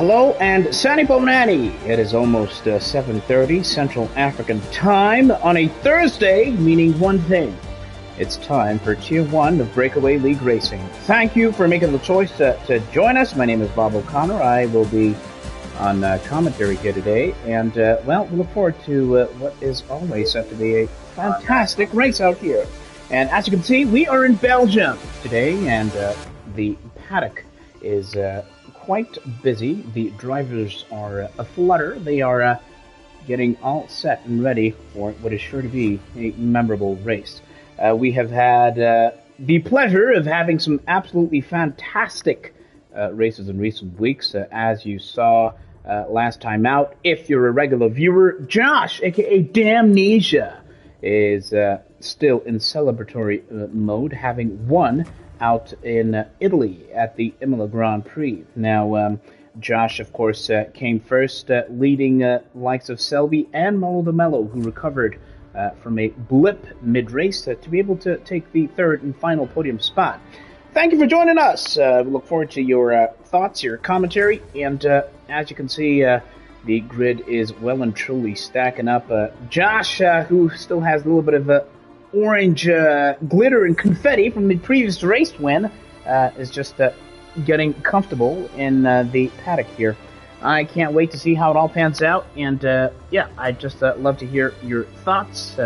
Hello and Sani Bonani. It is almost 7:30 Central African Time on a Thursday, meaning one thing. It's time for Tier 1 of Breakaway League Racing. Thank you for making the choice to join us. My name is Bob O'Connor. I will be on commentary here today. And, we look forward to what is always set to be a fantastic race out here. And as you can see, we are in Belgium today, and the paddock is quite busy. The drivers are aflutter. They are getting all set and ready for what is sure to be a memorable race. We have had the pleasure of having some absolutely fantastic races in recent weeks. As you saw last time out, if you're a regular viewer, Josh, aka Damnesia, is still in celebratory mode, having won out in Italy at the Imola Grand Prix. Now, Josh, of course, came first, leading likes of Selby and Mello the Mello, who recovered from a blip mid-race to be able to take the third and final podium spot. Thank you for joining us. We look forward to your thoughts, your commentary, and as you can see, the grid is well and truly stacking up. Josh, who still has a little bit of orange glitter and confetti from the previous race win, is just getting comfortable in the paddock here. I can't wait to see how it all pans out, and I'd just love to hear your thoughts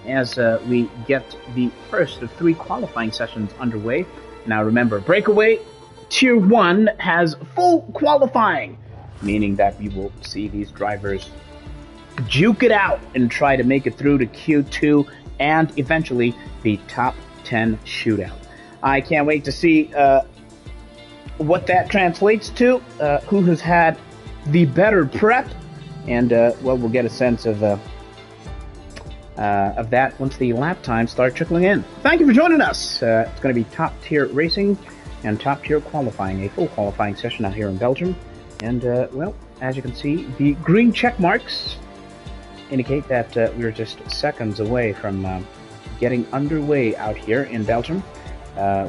as we get the first of 3 qualifying sessions underway. Now remember, Breakaway Tier 1 has full qualifying, meaning that we will see these drivers juke it out and try to make it through to Q2 and eventually the top 10 shootout. I can't wait to see what that translates to, who has had the better prep, and we'll get a sense of that once the lap times start trickling in. Thank you for joining us. It's going to be top tier racing and top tier qualifying, a full qualifying session out here in Belgium. And as you can see, the green check marks indicate that we're just seconds away from getting underway out here in Belgium.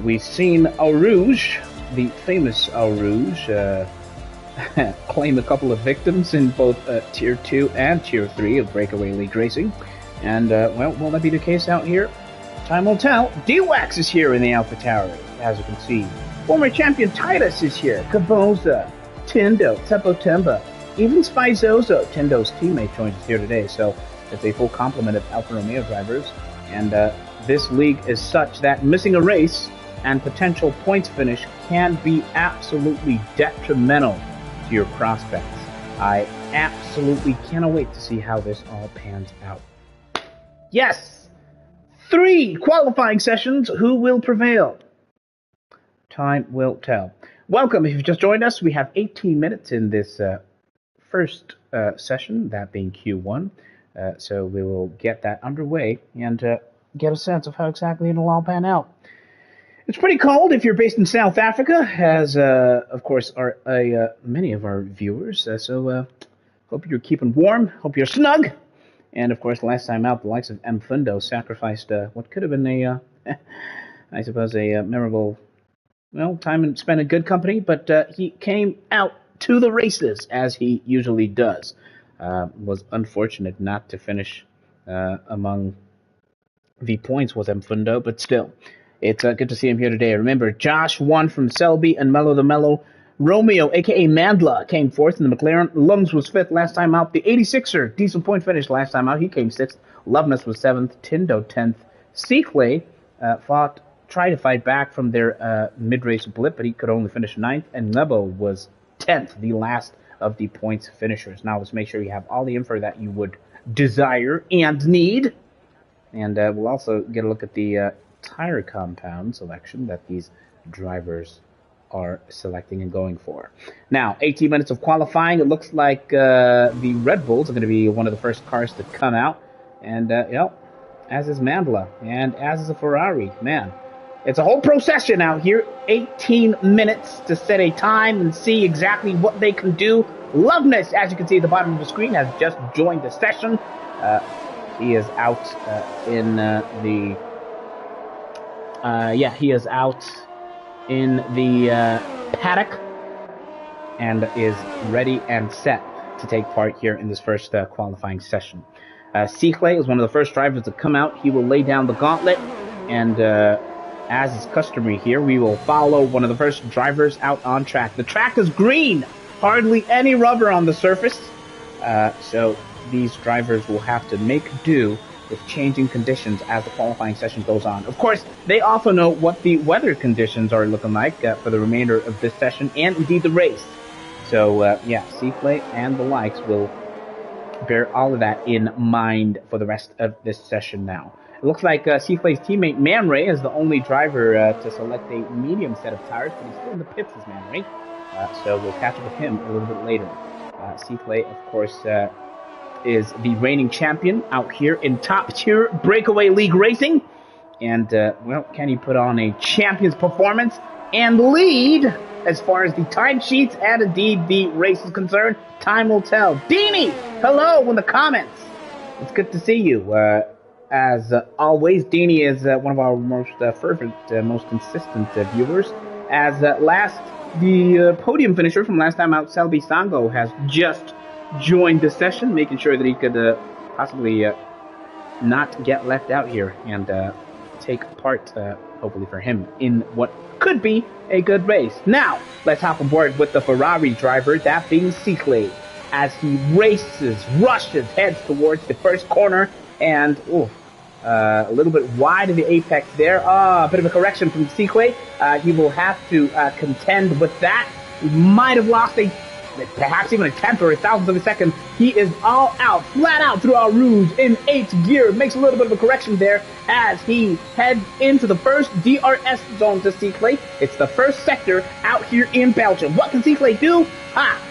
We've seen Au Rouge, the famous Au Rouge, claim a couple of victims in both Tier 2 and Tier 3 of Breakaway League Racing. And, will that be the case out here? Time will tell. D-Wax is here in the AlphaTauri, as you can see. Former champion Titus is here. Caboza, Tindo, Tepotemba, even Spizozo, Tindo's teammate, joins us here today. So it's a full complement of Alfa Romeo drivers. And this league is such that missing a race and potential points finish can be absolutely detrimental to your prospects. I absolutely cannot wait to see how this all pans out. Yes! 3 qualifying sessions. Who will prevail? Time will tell. Welcome. If you've just joined us, we have 18 minutes in this first session, that being Q1. So we will get that underway and get a sense of how exactly it'll all pan out. It's pretty cold if you're based in South Africa, as, of course, are many of our viewers. So hope you're keeping warm, hope you're snug. And, of course, last time out, the likes of M. Fundo sacrificed what could have been a memorable, time spent in good company. But he came out to the races, as he usually does. Was unfortunate not to finish among the points with M. Fundo, but still. It's good to see him here today. Remember, Josh won from Selby and Mello the Mello. Romeo, a.k.a. Mandla, came 4th in the McLaren. Lums was 5th last time out. The 86er, decent point finish last time out. He came 6th. Loveness was 7th. Tindo, 10th. Seaclay tried to fight back from their mid-race blip, but he could only finish 9th. And Nebo was 10th, the last of the points finishers. Now, let's make sure you have all the info that you would desire and need. And we'll also get a look at the tire compound selection that these drivers are selecting and going for. Now, 18 minutes of qualifying. It looks like the Red Bulls are going to be one of the first cars to come out. And, as is Mandla, and as is a Ferrari. Man, it's a whole procession out here. 18 minutes to set a time and see exactly what they can do. Loveness, as you can see at the bottom of the screen, has just joined the session. He is out he is out in the paddock and is ready and set to take part here in this first qualifying session. Clay is one of the first drivers to come out. He will lay down the gauntlet, and as is customary here, we will follow one of the first drivers out on track. The track is green, hardly any rubber on the surface, so these drivers will have to make do with changing conditions as the qualifying session goes on. Of course, they also know what the weather conditions are looking like for the remainder of this session and indeed the race. So, Clay and the likes will bear all of that in mind for the rest of this session now. It looks like Clay's teammate Man Ray is the only driver to select a medium set of tires, but he's still in the pits as Man Ray. So we'll catch up with him a little bit later. Clay, of course, is the reigning champion out here in top-tier Breakaway League racing. And, can he put on a champion's performance and lead as far as the timesheets and indeed the race is concerned? Time will tell. Deanie, hello in the comments. It's good to see you. As always, Deanie is one of our most fervent, most consistent viewers. As the podium finisher from last time out, Selby Sango, has just joined the session, making sure that he could possibly not get left out here and take part, hopefully for him, in what could be a good race. Now, let's hop aboard with the Ferrari driver, that being Clay, as he rushes, heads towards the first corner, and a little bit wide of the apex there. A bit of a correction from Clay. He will have to contend with that. He might have lost perhaps even a tenth or a thousandth of a second. He is all out, flat out through our Rouge in 8th gear. Makes a little bit of a correction there as he heads into the first DRS zone to Clay. It's the first sector out here in Belgium. What can Clay do?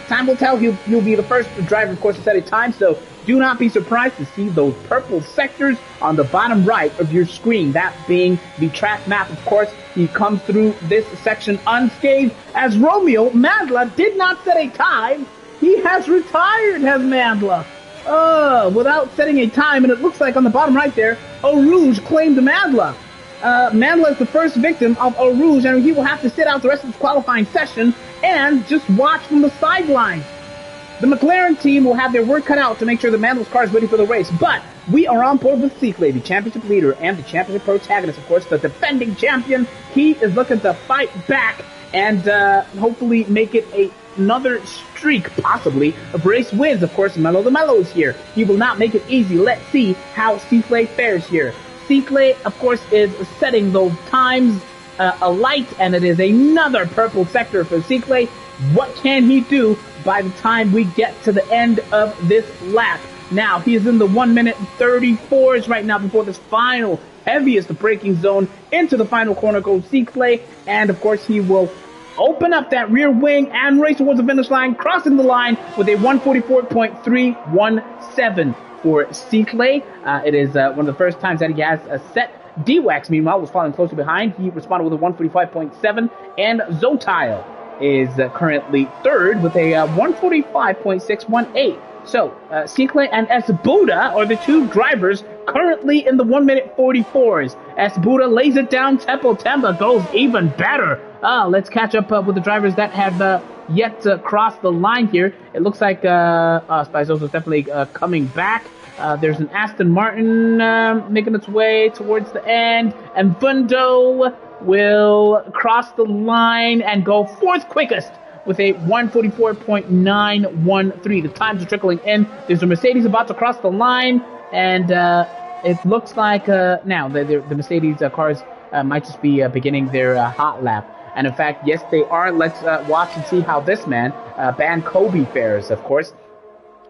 Time will tell. He'll be the first driver, of course, to set a time, so do not be surprised to see those purple sectors on the bottom right of your screen, that being the track map. Of course, he comes through this section unscathed, as Romeo Mandla did not set a time. He has retired, has Mandla, without setting a time, and it looks like on the bottom right there, Eau Rouge claimed Mandla. Mandla is the first victim of Eau Rouge, and he will have to sit out the rest of this qualifying session and just watch from the sidelines. The McLaren team will have their work cut out to make sure the Mandla's car is ready for the race, but we are on board with Clay, the championship leader and the championship protagonist, of course, the defending champion. He is looking to fight back and hopefully make it another streak, possibly, of race wins. Of course, Mello the Mello is here. He will not make it easy. Let's see how Clay fares here. Clay, of course, is setting those times alight, and it is another purple sector for Clay. What can he do by the time we get to the end of this lap? Now, he is in the 1 minute 34s right now before this final heaviest braking zone. Into the final corner goes Clay, and of course he will open up that rear wing and race towards the finish line, crossing the line with a 144.317 for Clay. It is one of the first times that he has a set. D-Wax, meanwhile, was following closely behind. He responded with a 145.7, and Zotile is currently third with a 145.618. So, Clay and Esbuda are the two drivers currently in the 1 minute 44s. Esbuda lays it down. Temba goes even better. Let's catch up with the drivers that have yet to cross the line here. It looks like Spizo's is definitely coming back. There's an Aston Martin making its way towards the end, and Vundo will cross the line and go fourth quickest with a 144.913. The times are trickling in. There's a Mercedes about to cross the line, and it looks like now the Mercedes cars might just be beginning their hot lap. And in fact, yes, they are. Let's watch and see how this man, Ban Kobe, fares, of course.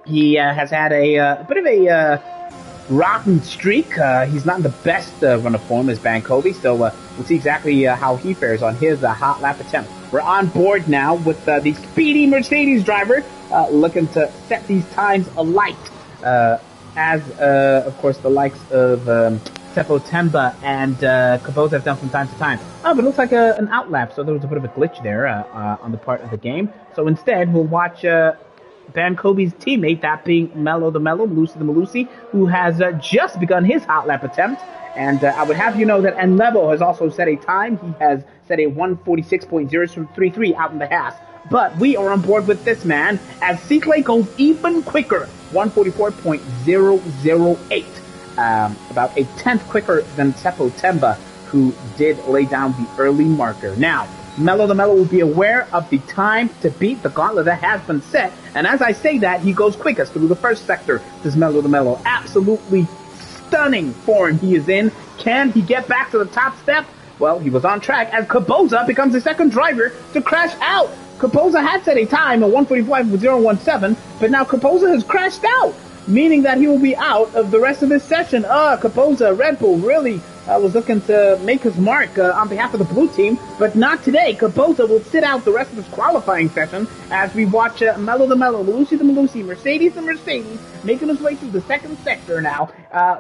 He has had a bit of a rotten streak. He's not in the best run of form as Ban Kobe, so we'll see exactly how he fares on his hot lap attempt. We're on board now with the speedy Mercedes driver looking to set these times alight, as of course the likes of Seppo Temba and Cabot have done from time to time. But it looks like an outlap, so there was a bit of a glitch there on the part of the game. So instead, we'll watch Ban Kobe's teammate, that being Mello the Mello, Malusi the Malusi, who has just begun his hot lap attempt. And I would have you know that Enlevo has also set a time. He has set a 146.033 out in the Haas. but we are on board with this man as Cicle goes even quicker, 144.008. About a tenth quicker than Seppo Temba, who did lay down the early marker. Now, Mello the Mellow will be aware of the time to beat the gauntlet that has been set, and as I say that, he goes quickest through the first sector. This Mello the Mellow, absolutely stunning form he is in. Can he get back to the top step? Well, he was on track as Kaboza becomes the second driver to crash out. Kaboza had set a time of 145.017, but now Kaboza has crashed out, meaning that he will be out of the rest of this session. Kaboza, Red Bull really was looking to make his mark on behalf of the blue team, but not today. Kaboza will sit out the rest of this qualifying session as we watch Mello the Mellow, Malusi the Malusi, Mercedes the Mercedes making his way through the second sector now.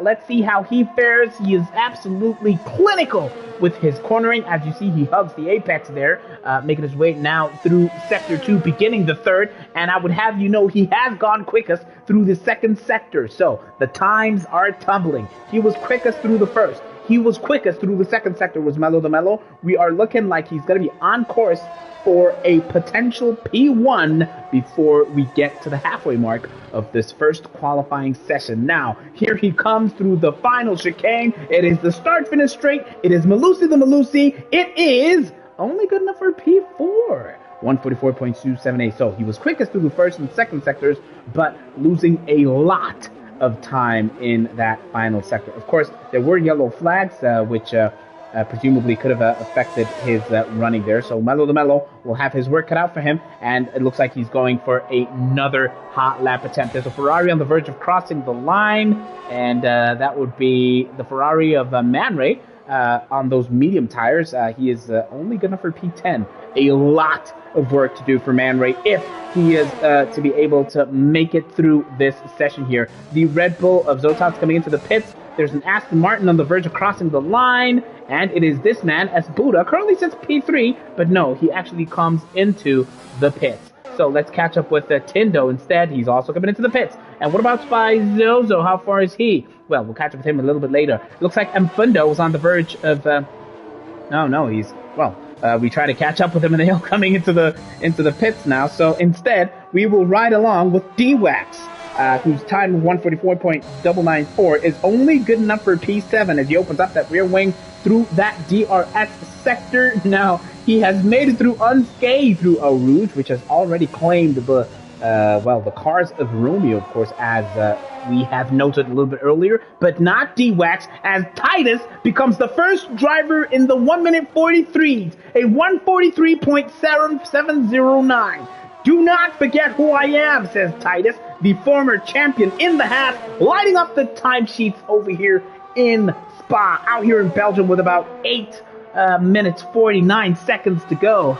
Let's see how he fares. He is absolutely clinical with his cornering. As you see, he hugs the apex there, making his way now through Sector 2, beginning the third, and I would have you know he has gone quickest through the second sector, so the times are tumbling. He was quickest through the first. He was quickest through the second sector, was Mello the Mellow. We are looking like he's going to be on course for a potential P1 before we get to the halfway mark of this first qualifying session. Now, here he comes through the final chicane. It is the start-finish straight. It is Malusi the Malusi. It is only good enough for P4. 144.278. So he was quickest through the first and second sectors, but losing a lot of time in that final sector. Of course, there were yellow flags, which presumably could have affected his running there. So Mello the Mellow will have his work cut out for him, and it looks like he's going for another hot lap attempt. There's a Ferrari on the verge of crossing the line, and that would be the Ferrari of Man Ray on those medium tires. He is only good enough for P10. A lot of work to do for Man Ray if he is to be able to make it through this session here. The Red Bull of Zotas coming into the pits. There's an Aston Martin on the verge of crossing the line, and it is this man, as Buddha, currently sits P3, but no, he actually comes into the pits. So let's catch up with Tindo instead. He's also coming into the pits. And what about Spy Zozo? How far is he? Well, we'll catch up with him a little bit later. Looks like Mfundo was on the verge of... we try to catch up with him, and they're coming into the pits now. So instead, we will ride along with D-Wax, whose time of 144.994 is only good enough for P7 as he opens up that rear wing through that DRS sector. Now, he has made it through unscathed through Eau Rouge, which has already claimed the cars of Romeo, of course, as we have noted a little bit earlier, but not D-Wax, as Titus becomes the first driver in the 1 minute 43s, a 143.7709. Do not forget who I am, says Titus, the former champion in the half, lighting up the timesheets over here in Spa, out here in Belgium with about 8 minutes 49 seconds to go.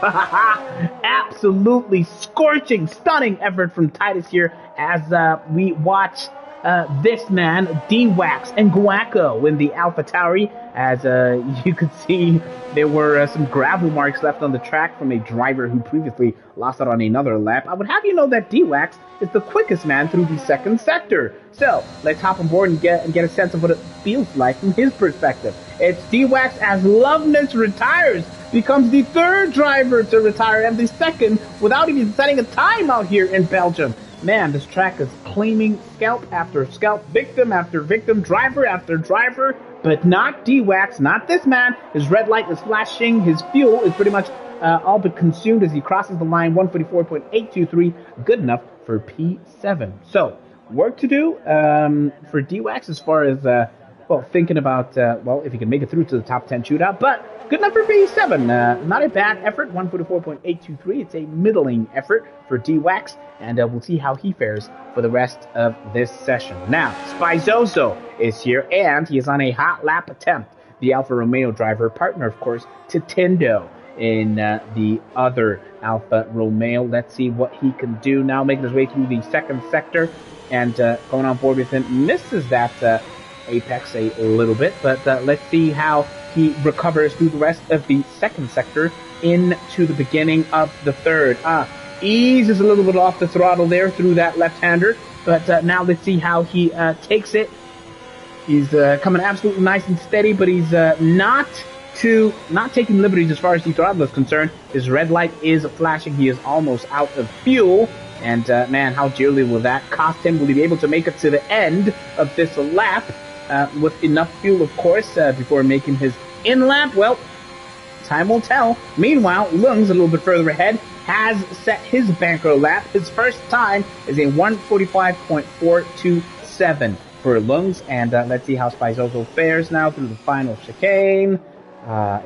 Absolutely scorching, stunning effort from Titus here as we watch this man, D-Wax and Guaco in the Alpha Tauri. As you could see, there were some gravel marks left on the track from a driver who previously lost out on another lap. I would have you know that D-Wax is the quickest man through the second sector. So let's hop on board and get a sense of what it feels like from his perspective. It's D-Wax as Loveness retires, becomes the third driver to retire and the second without even setting a time out here in Belgium. Man, this track is claiming scalp after scalp, victim after victim, driver after driver, but not D-Wax, not this man. His red light is flashing. His fuel is pretty much all but consumed as he crosses the line, 144.823, good enough for P7. So, work to do for D-Wax as far as, thinking about, if he can make it through to the top 10 shootout, but good enough for P7. Not a bad effort, 144.823. It's a middling effort for D-Wax, and we'll see how he fares for the rest of this session. Now, Spizoso is here, and he is on a hot lap attempt. The Alfa Romeo driver, partner, of course, to Tindo in the other Alfa Romeo. Let's see what he can do now, making his way through the second sector, and going on board with him. Misses that apex a little bit, but let's see how he recovers through the rest of the second sector into the beginning of the third. Eases a little bit off the throttle there through that left-hander, but now let's see how he takes it. He's coming absolutely nice and steady, but he's not 2, not taking liberties as far as the throttle is concerned. His red light is flashing. He is almost out of fuel. And, man, how dearly will that cost him? Will he be able to make it to the end of this lap with enough fuel, of course, before making his in-lap? Well, time will tell. Meanwhile, Lung's a little bit further ahead, has set his banker lap. His first time is a 1:45.427 for Lungs. And let's see how Spizozo fares now through the final chicane.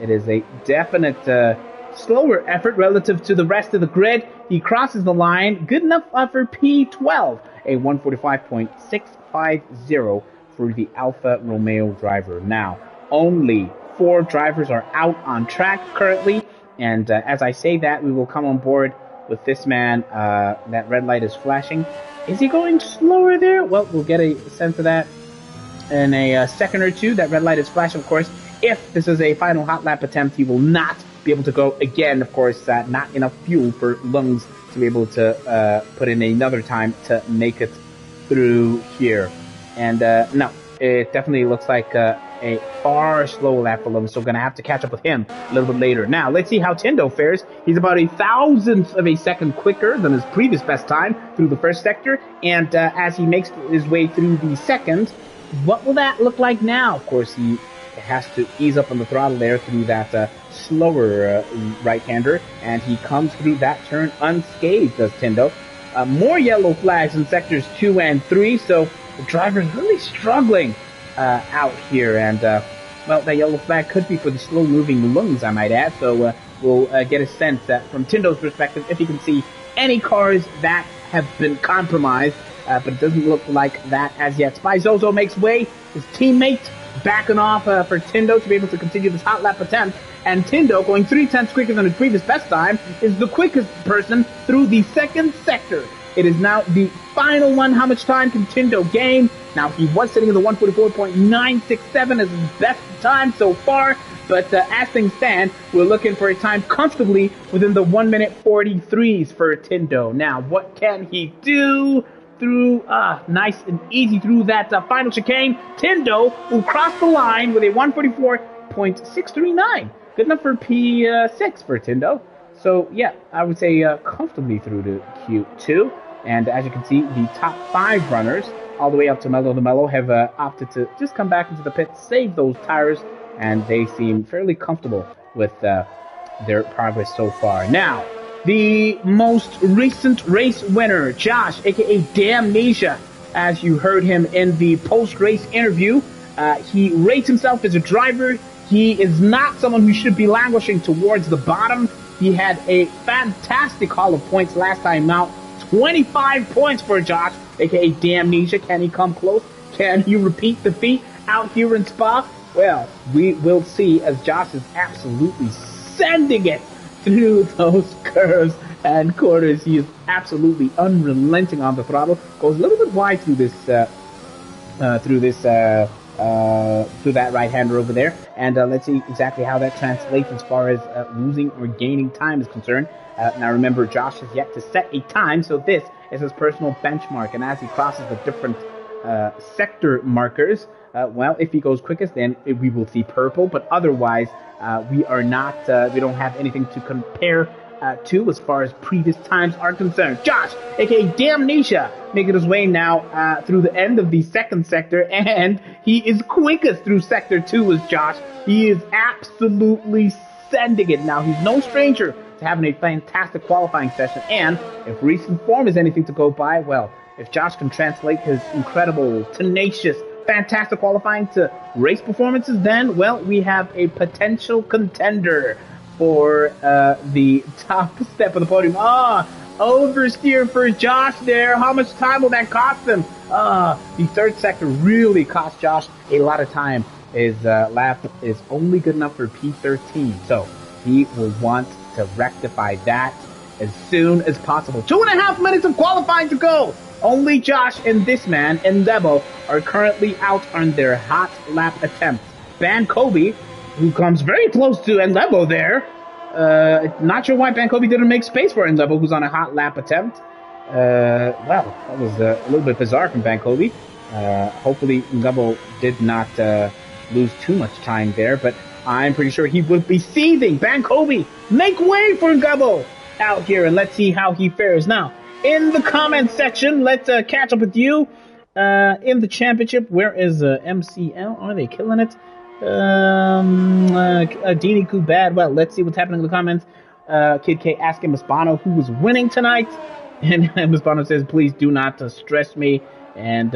It is a definite slower effort relative to the rest of the grid. He crosses the line. Good enough for P12. A 1:45.650 for the Alfa Romeo driver. Now, only 4 drivers are out on track currently. And as I say that, we will come on board with this man. That red light is flashing. Is he going slower there? Well, we'll get a sense of that in a second or two. That red light is flashing, of course. If this is a final hot lap attempt, he will not be able to go again. Of course, not enough fuel for Lungs to be able to put in another time to make it through here. And no, it definitely looks like a far slower lap for Lungs, so going to have to catch up with him a little bit later. Now, let's see how Tindo fares. He's about 1,000th of a second quicker than his previous best time through the first sector. And as he makes his way through the second, what will that look like now? Of course, he has to ease up on the throttle there through that slower right-hander, and he comes through that turn unscathed, does Tindo. More yellow flags in sectors 2 and 3, so the driver's really struggling out here, and well, that yellow flag could be for the slow-moving Lungs, I might add, so we'll get a sense that from Tindo's perspective, if he can see any cars that have been compromised, but it doesn't look like that as yet. Spizozo makes way, his teammate backing off for Tindo to be able to continue this hot lap attempt, and Tindo, going 3/10 quicker than his previous best time, is the quickest person through the second sector. It is now the final one. How much time can Tindo gain? Now, he was sitting in the 1:44.967 as his best time so far, but as things stand, we're looking for a time comfortably within the 1:43s for Tindo. Now, what can he do? Through, nice and easy through that final chicane. Tindo will cross the line with a 1:44.639. Good enough for P6 for Tindo. So, yeah, I would say comfortably through to Q2. And as you can see, the top 5 runners, all the way up to Mello the Mello, have opted to just come back into the pit, save those tires, and they seem fairly comfortable with their progress so far. Now, the most recent race winner, Josh, aka Damnesia, as you heard him in the post-race interview, he rates himself as a driver. He is not someone who should be languishing towards the bottom. He had a fantastic haul of points last time out. 25 points for Josh, aka Damnesia. Can he come close? Can he repeat the feat out here in Spa? Well, we will see, as Josh is absolutely sending it through those curves and corners. He is absolutely unrelenting on the throttle. Goes a little bit wide through this, through that right-hander over there. And let's see exactly how that translates as far as losing or gaining time is concerned. Now remember, Josh has yet to set a time, so this is his personal benchmark. And as he crosses the different sector markers, well, if he goes quickest, then we will see purple. But otherwise, we are not, we don't have anything to compare to as far as previous times are concerned. Josh, aka Damnesia, making his way now through the end of the second sector, and he is quickest through sector 2 as Josh. He is absolutely sending it. Now, he's no stranger to having a fantastic qualifying session, and if recent form is anything to go by, well, if Josh can translate his incredible, tenacious, fantastic qualifying to race performances, then, well, we have a potential contender for the top step of the podium. Oversteer for Josh there. How much time will that cost him? The third sector really cost Josh a lot of time. His lap is only good enough for P13, so he will want to rectify that as soon as possible. 2.5 minutes of qualifying to go. Only Josh and this man, Ndebo, are currently out on their hot lap attempt. Ban Kobe, who comes very close to Ndebo there. Not sure why Ban Kobe didn't make space for Ndebo, who's on a hot lap attempt. Well, that was a little bit bizarre from Ban Kobe. Hopefully Ndebo did not lose too much time there. But I'm pretty sure he would be seething. Bankobi, make way for Gubbo out here, and let's see how he fares. Now, in the comment section, let's catch up with you in the championship. Where is MCL? Are they killing it? Dini Kubad. Well, let's see what's happening in the comments. Kid K asking Mispano who was winning tonight. And Mispano says, please do not stress me. And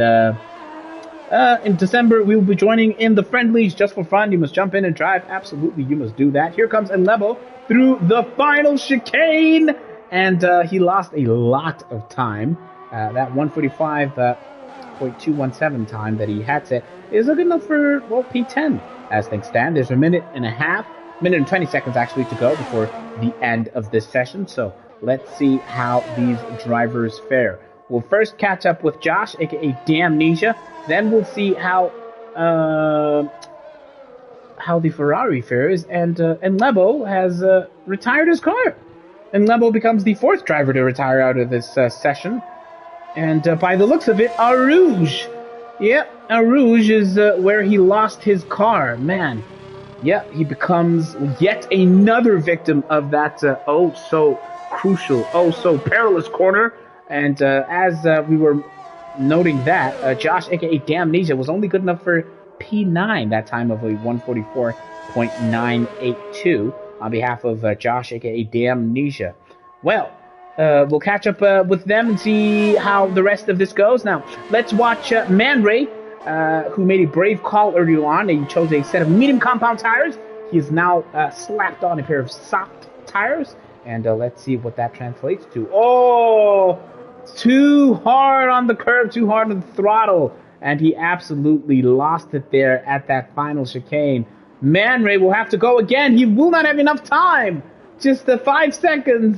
in December, we will be joining in the friendlies just for fun. You must jump in and drive. Absolutely, you must do that. Here comes Enlebo through the final chicane. And he lost a lot of time. That 145.217 time that he had set is good enough for, well, P10 as things stand. There's a minute and 20 seconds actually to go before the end of this session. So let's see how these drivers fare. We'll first catch up with Josh, aka Damnesia. Then we'll see how the Ferrari fares. And Lebo has retired his car. And Lebo becomes the 4th driver to retire out of this session. And by the looks of it, Arouge. Yeah, Arouge is where he lost his car. Man, yeah, he becomes yet another victim of that oh so crucial, oh so perilous corner. And as we were noting that, Josh, aka Damnesia, was only good enough for P9, that time of a 144.982 on behalf of Josh, aka Damnesia. Well, we'll catch up with them and see how the rest of this goes. Now, let's watch Man Ray, who made a brave call early on. He chose a set of medium compound tires. He is now slapped on a pair of soft tires. And let's see what that translates to. Oh, too hard on the curb, too hard on the throttle. And he absolutely lost it there at that final chicane. Man Ray will have to go again. He will not have enough time. Just 5 seconds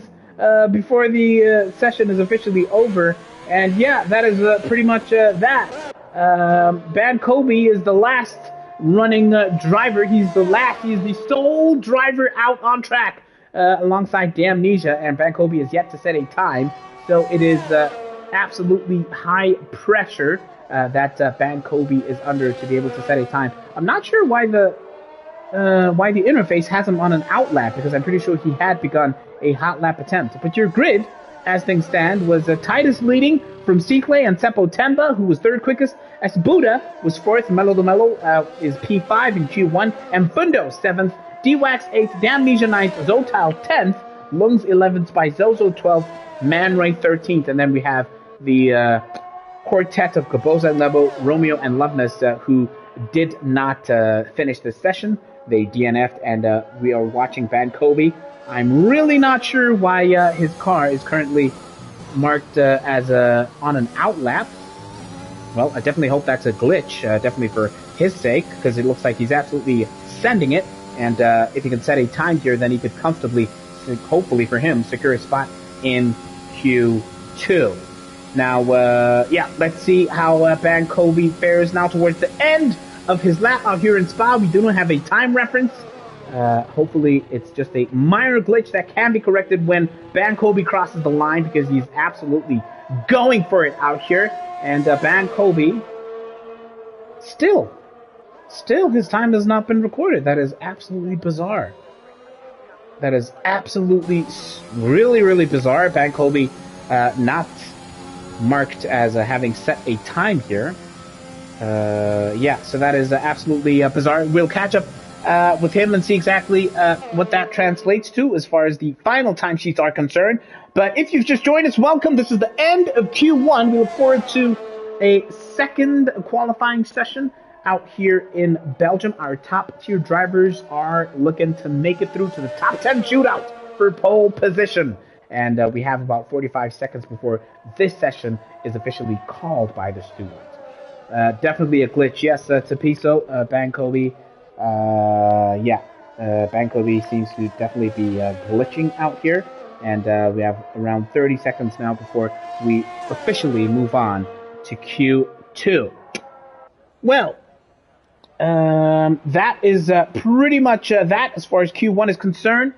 before the session is officially over. And yeah, that is pretty much that. Bad Kobe is the last running driver. He's the sole driver out on track alongside Damnesia. And Bad Kobe is yet to set a time. So it is absolutely high pressure that Bad Kobe is under to be able to set a time. I'm not sure why the interface has him on an out lap, because I'm pretty sure he had begun a hot lap attempt. But your grid, as things stand, was Titus leading from Cicle and Seppo Temba, who was 3rd quickest. As Buddha was 4th. Melo de Melo is P5 in Q1. And Fundo 7th. D-Wax 8th. Damnesia 9th. Zotal 10th. Lungs 11th. By Zozo 12th. Man Ray 13th. And then we have the quartet of Gaboza and Lebo, Romeo and Loveness, who did not finish this session. They DNF'd, and we are watching Van Kobe. I'm really not sure why his car is currently marked as on an out lap. Well, I definitely hope that's a glitch, definitely for his sake, because it looks like he's absolutely sending it. And if he can set a time here, then he could comfortably, hopefully for him, secure a spot in Q2. Now, yeah, let's see how Van Kobe fares now towards the end of his lap out here in Spa. We do not have a time reference. Hopefully it's just a minor glitch that can be corrected when Ban Kobe crosses the line, because he's absolutely going for it out here. And Ban Kobe, still his time has not been recorded. That is absolutely bizarre. That is absolutely really, really bizarre. Ban Kobe not marked as having set a time here. Yeah, so that is absolutely bizarre. We'll catch up with him and see exactly what that translates to as far as the final timesheets are concerned. But if you've just joined us, welcome. This is the end of Q1. We look forward to a second qualifying session out here in Belgium. Our top tier drivers are looking to make it through to the top 10 shootout for pole position. And we have about 45 seconds before this session is officially called by the stewards. Definitely a glitch, yes, Tapiso, Bankobi. Yeah, Bankobi seems to definitely be glitching out here. And we have around 30 seconds now before we officially move on to Q2. Well, that is pretty much that as far as Q1 is concerned.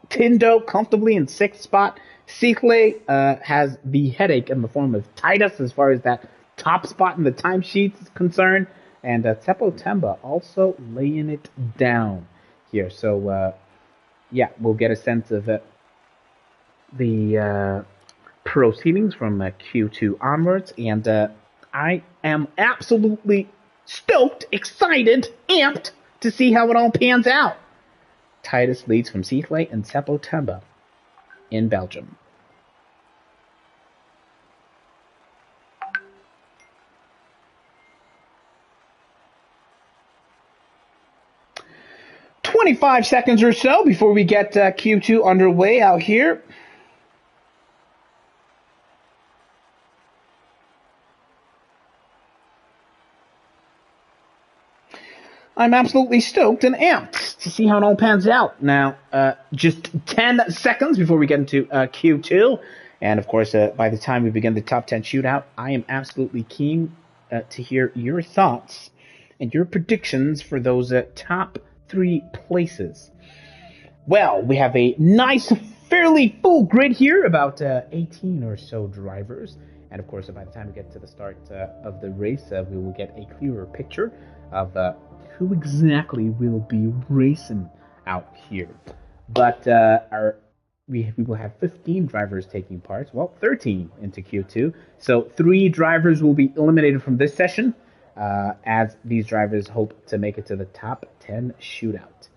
Tindo comfortably in 6th spot. Cicle has the headache in the form of Titus as far as that top spot in the timesheets is concerned. and Seppo Temba also laying it down here. So, yeah, we'll get a sense of the proceedings from Q2 onwards, and I am absolutely stoked, excited, amped to see how it all pans out. Titus leads from Seathley and Seppo Temba in Belgium. "25 seconds or so before we get Q2 underway out here. I'm absolutely stoked and amped to see how it all pans out. Now, just 10 seconds before we get into Q2. And, of course, by the time we begin the top 10 shootout, I am absolutely keen to hear your thoughts and your predictions for those top 3 places. Well, we have a nice, fairly full grid here, about 18 or so drivers. And, of course, by the time we get to the start of the race, we will get a clearer picture of who exactly will be racing out here. But we will have 15 drivers taking part. Well, 13 into Q2. So 3 drivers will be eliminated from this session, as these drivers hope to make it to the top 10 shootout.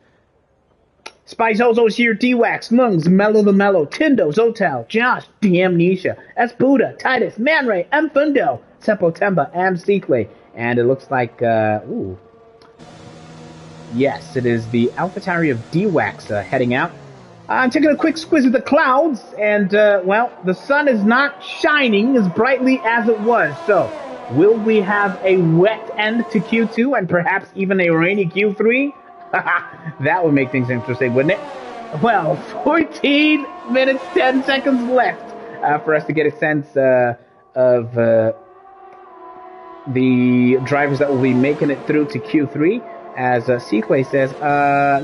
Spice Ozo's here, D-Wax, Mungs, Mellow the Mellow, Tindo, Zotal, Josh, The Amnesia, Buddha, Titus, Manray, M. Fundo, Seppo Temba, and Seekley. And it looks like, yes, it is the AlphaTauri of D-Wax heading out. I'm taking a quick squiz at the clouds, and, well, the sun is not shining as brightly as it was. So, will we have a wet end to Q2 and perhaps even a rainy Q3? That would make things interesting, wouldn't it? Well, 14 minutes, 10 seconds left for us to get a sense of the drivers that will be making it through to Q3. As Seekway says,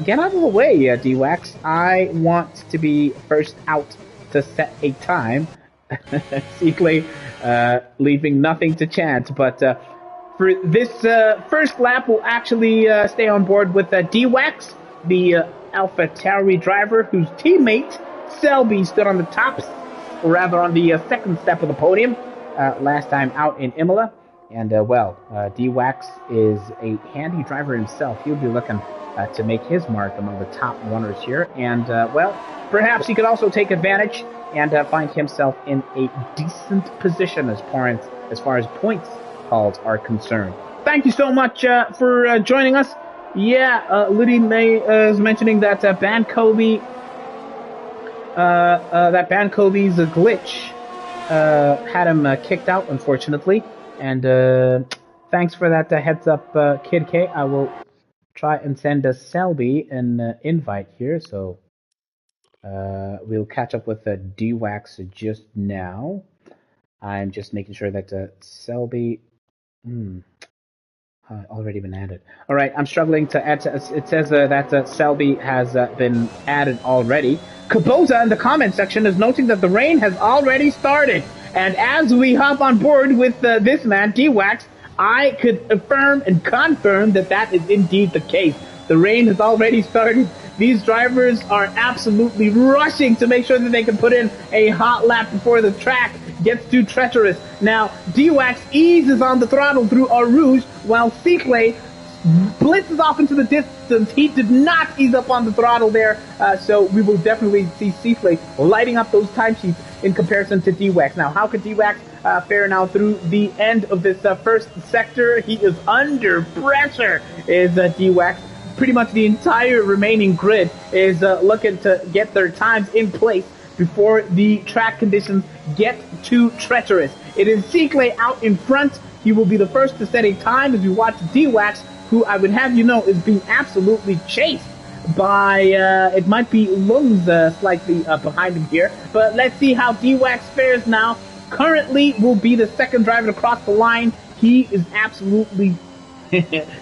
get out of the way, D-Wax. I want to be first out to set a time. Seekley leaving nothing to chance, but for this first lap, we'll actually stay on board with D-Wax, the AlphaTauri driver whose teammate Selby stood on the top, or rather on the second step of the podium last time out in Imola. And, well, D-Wax is a handy driver himself. He'll be looking to make his mark among the top runners here. And, well, perhaps he could also take advantage and find himself in a decent position as far as points hauls are concerned. Thank you so much for joining us. Yeah, Liddy May is mentioning that Bankovi's a glitch had him kicked out, unfortunately. And thanks for that heads up, Kid K. I will try and send Selby an invite here, so we'll catch up with D-Wax just now. I'm just making sure that Selby... already been added. All right, I'm struggling to add. It says that Selby has been added already. Kaboza in the comment section is noting that the rain has already started. And as we hop on board with this man, D-Wax, I could affirm and confirm that that is indeed the case. The rain has already started. These drivers are absolutely rushing to make sure that they can put in a hot lap before the track gets too treacherous. Now, D-Wax eases on the throttle through Eau Rouge, while Seekley blitzes off into the distance. He did not ease up on the throttle there, so we will definitely see Seekley lighting up those timesheets in comparison to D-Wax. Now, how could D-Wax fare now through the end of this first sector? He is under pressure, is D-Wax. Pretty much the entire remaining grid is looking to get their times in place before the track conditions get too treacherous. It is Seekley out in front. He will be the first to set a time as we watch D-Wax, who I would have you know is being absolutely chased by, it might be Lungs slightly behind him here. But let's see how D-Wax fares now. Currently will be the second driver to cross the line. He is absolutely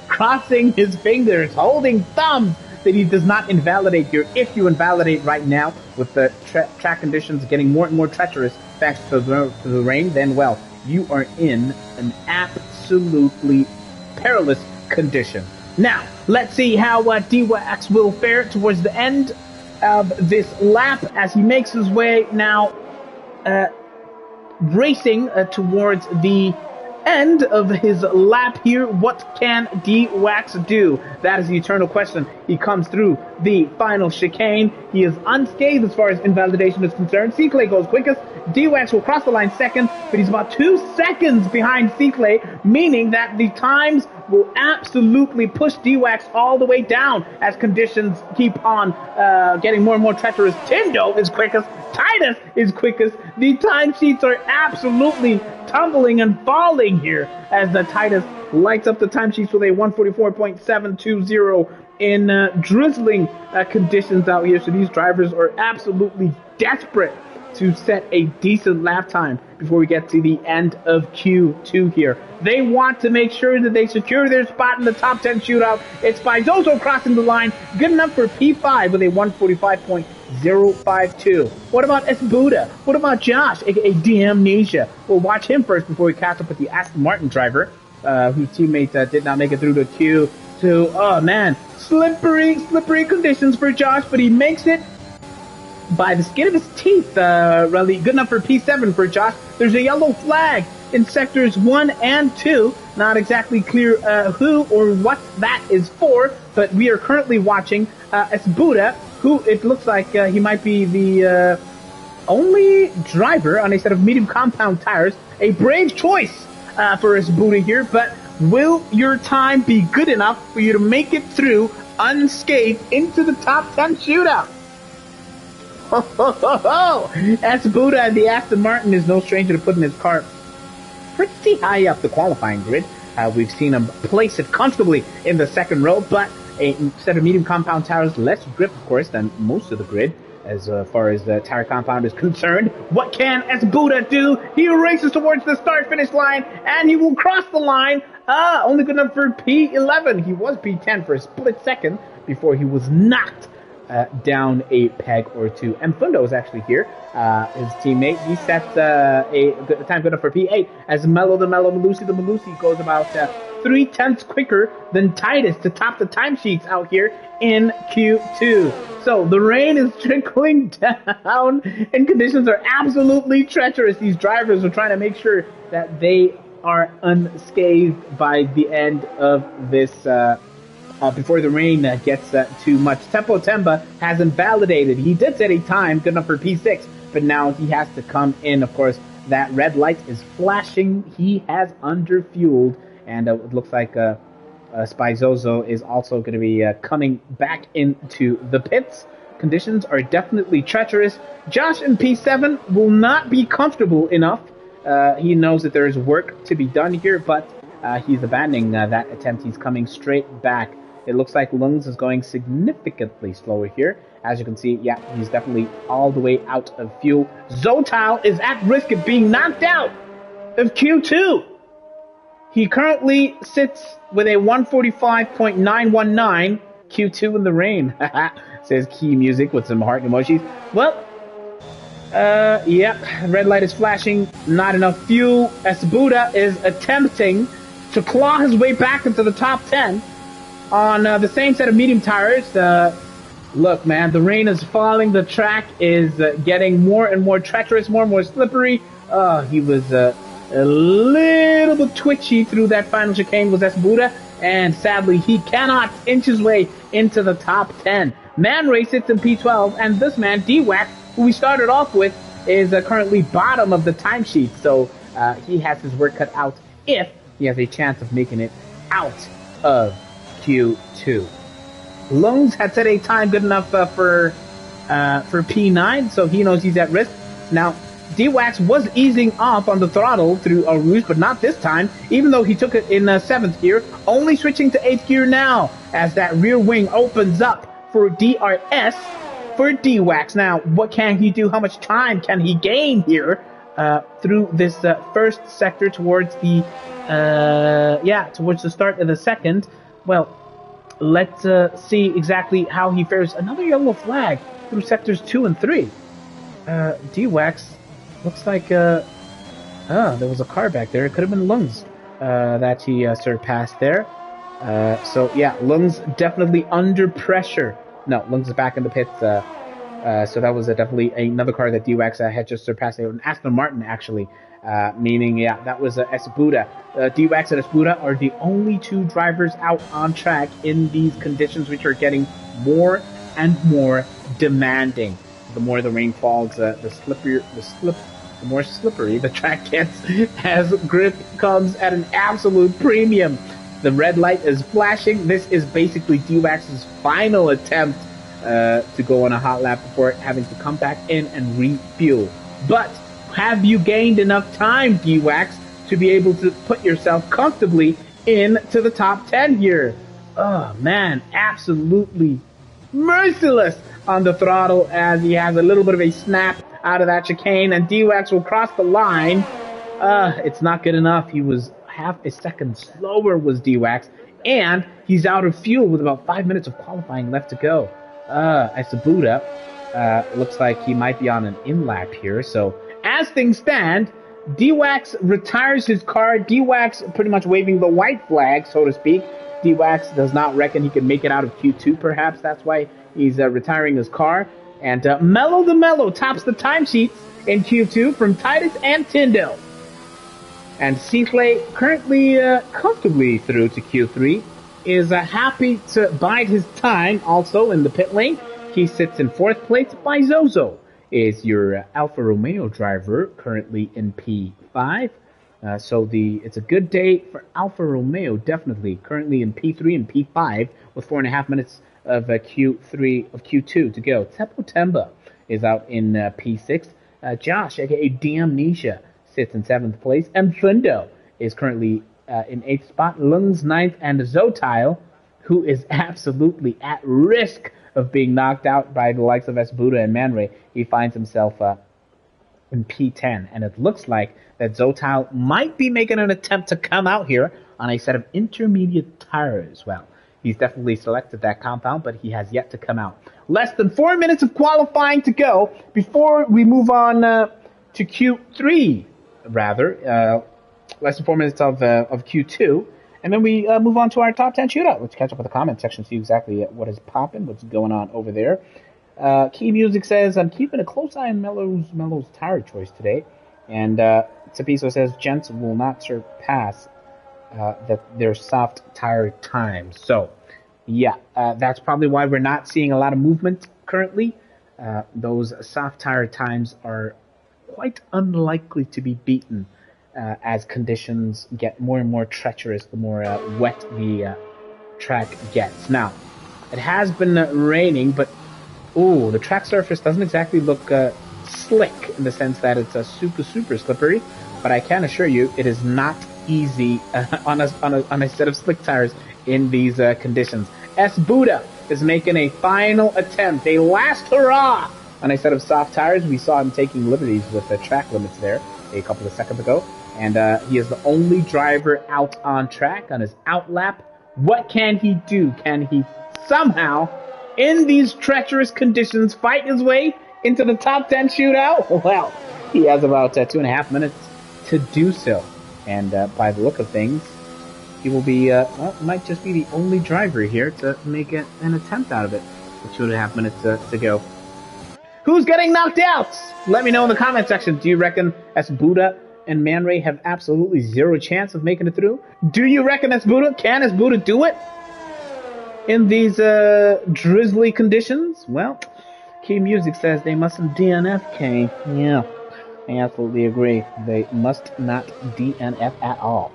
crossing his fingers, holding thumbs that he does not invalidate here. If you invalidate right now with the track conditions getting more and more treacherous thanks to the rain, then, well, you are in an absolutely perilous condition. Now, let's see how D-Wax will fare towards the end of this lap as he makes his way now racing towards the end of his lap here. What can D-Wax do? That is the eternal question. He comes through the final chicane. He is unscathed as far as invalidation is concerned. C-Clay goes quickest. D-Wax will cross the line second, but he's about 2 seconds behind C-Clay, meaning that the times will absolutely push D-Wax all the way down as conditions keep on getting more and more treacherous. Tindo is quickest. Titus is quickest. The timesheets are absolutely tumbling and falling here as the Titus lights up the timesheets with a 144.720 in drizzling conditions out here. So these drivers are absolutely desperate to set a decent lap time before we get to the end of Q2 here. They want to make sure that they secure their spot in the top 10 shootout. It's Zozo crossing the line, good enough for P5 with a 145.052. What about Esbuda? What about Josh, aka D'Amnesia? We'll watch him first before we catch up with the Aston Martin driver, whose teammate did not make it through the Q2. Oh man, slippery conditions for Josh, but he makes it by the skin of his teeth, really good enough for P7 for Josh. There's a yellow flag in sectors 1 and 2. Not exactly clear who or what that is for, but we are currently watching Esbuda, who it looks like he might be the only driver on a set of medium compound tires. A brave choice for Esbuda here, but will your time be good enough for you to make it through unscathed into the top 10 shootout? Esbuda and the Aston Martin is no stranger to putting his car pretty high up the qualifying grid. We've seen him place it comfortably in the second row, but a set of medium compound tires, less grip, of course, than most of the grid as far as the tire compound is concerned. What can Esbuda do? He races towards the start-finish line, and he will cross the line. Only good enough for P11. He was P10 for a split second before he was knocked down a peg or two. And Fundo is actually here, his teammate. He sets a time good enough for P8 as Malusi goes about 3/10 quicker than Titus to top the timesheets out here in Q2. So the rain is trickling down and conditions are absolutely treacherous. These drivers are trying to make sure that they are unscathed by the end of this before the rain gets too much. Tempo Temba hasn't validated. He did set a time good enough for P6, but now he has to come in. Of course, that red light is flashing. He has underfueled, and it looks like Zozo is also going to be coming back into the pits. Conditions are definitely treacherous. Josh in P7 will not be comfortable enough. He knows that there is work to be done here, but he's abandoning that attempt. He's coming straight back. It looks like Lungs is going significantly slower here. As you can see, yeah, he's definitely all the way out of fuel. Zotal is at risk of being knocked out of Q2. He currently sits with a 145.919 Q2 in the rain. Says Key Music with some heart emojis. Well, yeah, red light is flashing. Not enough fuel. Esbuda is attempting to claw his way back into the top 10 on the same set of medium tires. Look, man, the rain is falling. The track is getting more and more treacherous, more and more slippery. He was a little bit twitchy through that final chicane with Esbuda, and sadly, he cannot inch his way into the top 10. Man Ray sits in P12, and this man, D-Wax, who we started off with, is currently bottom of the timesheet, so he has his work cut out if he has a chance of making it out of Q2. Lungs had set a time good enough for P9, so he knows he's at risk. Now, D-Wax was easing off on the throttle through a ruse, but not this time, even though he took it in 7th gear, only switching to 8th gear now, as that rear wing opens up for DRS for D-Wax. Now, what can he do? How much time can he gain here through this first sector towards the towards the start of the second? Well, let's see exactly how he fares. Another yellow flag through sectors 2 and 3. D-Wax looks like there was a car back there. It could have been Lungs that he surpassed there. So yeah, Lung's definitely under pressure. No, Lung's is back in the pits. So that was definitely another car that DWAX had just surpassed. An Aston Martin, actually. Meaning, yeah, that was Esbuda. DWAX and Esbuda are the only two drivers out on track in these conditions, which are getting more and more demanding. The more the rain falls, the more slippery the track gets as grip comes at an absolute premium. The red light is flashing. This is basically DWAX's final attempt to go on a hot lap before having to come back in and refuel. But have you gained enough time, DWAX, to be able to put yourself comfortably into the top 10 here? Oh man, absolutely merciless on the throttle as he has a little bit of a snap out of that chicane, and DWAX will cross the line. It's not good enough. He was half a second slower, was DWAX, and he's out of fuel with about 5 minutes of qualifying left to go. Esbuda looks like he might be on an in-lap here. So as things stand, DWAX retires his car. DWAX pretty much waving the white flag, so to speak. DWAX does not reckon he can make it out of Q2, perhaps. That's why he's retiring his car. And Mello the Mellow tops the timesheets in Q2 from Titus and Tyndall. And Seatley, currently comfortably through to Q3, is happy to bide his time also in the pit lane. He sits in 4th place. By Zozo is your Alfa Romeo driver, currently in P5. So it's a good day for Alfa Romeo, definitely. Currently in P3 and P5 with 4.5 minutes of Q2 to go. Tepo Temba is out in P6. Josh, aka Damnesia, sits in 7th place. And Thundo is currently in 8th spot. Lung's 9th, and Zotile, who is absolutely at risk of being knocked out by the likes of Esbuda and Man Ray, he finds himself in P10, and it looks like that Zotile might be making an attempt to come out here on a set of intermediate tires. Well, he's definitely selected that compound, but he has yet to come out. Less than 4 minutes of qualifying to go before we move on to Q3, rather. Less than 4 minutes of Q2, and then we move on to our top 10 shootout. Let's catch up with the comment section, see exactly what is popping, what's going on over there. Key Music says, I'm keeping a close eye on Mello's tire choice today. And Tapiso says, gents will not surpass their soft tire times. So, yeah, that's probably why we're not seeing a lot of movement currently. Those soft tire times are quite unlikely to be beaten as conditions get more and more treacherous, the more wet the track gets. Now, it has been raining, but the track surface doesn't exactly look slick in the sense that it's super slippery, but I can assure you it is not easy on a set of slick tires in these conditions. Esbuda is making a final attempt, a last hurrah on a set of soft tires. We saw him taking liberties with the track limits there a couple of seconds ago, and he is the only driver out on track on his out lap. What can he do? Can he somehow, in these treacherous conditions, fight his way into the top 10 shootout? Well, he has about 2.5 minutes to do so. And by the look of things, he will be, might just be the only driver here to make an attempt out of it with 2.5 minutes to go. Who's getting knocked out? Let me know in the comment section. Do you reckon Esbuda and Man Ray have absolutely zero chance of making it through? Do you reckon can Esbuda do it in these drizzly conditions? Well, Key Music says they mustn't DNF, K. Yeah, I absolutely agree. They must not DNF at all.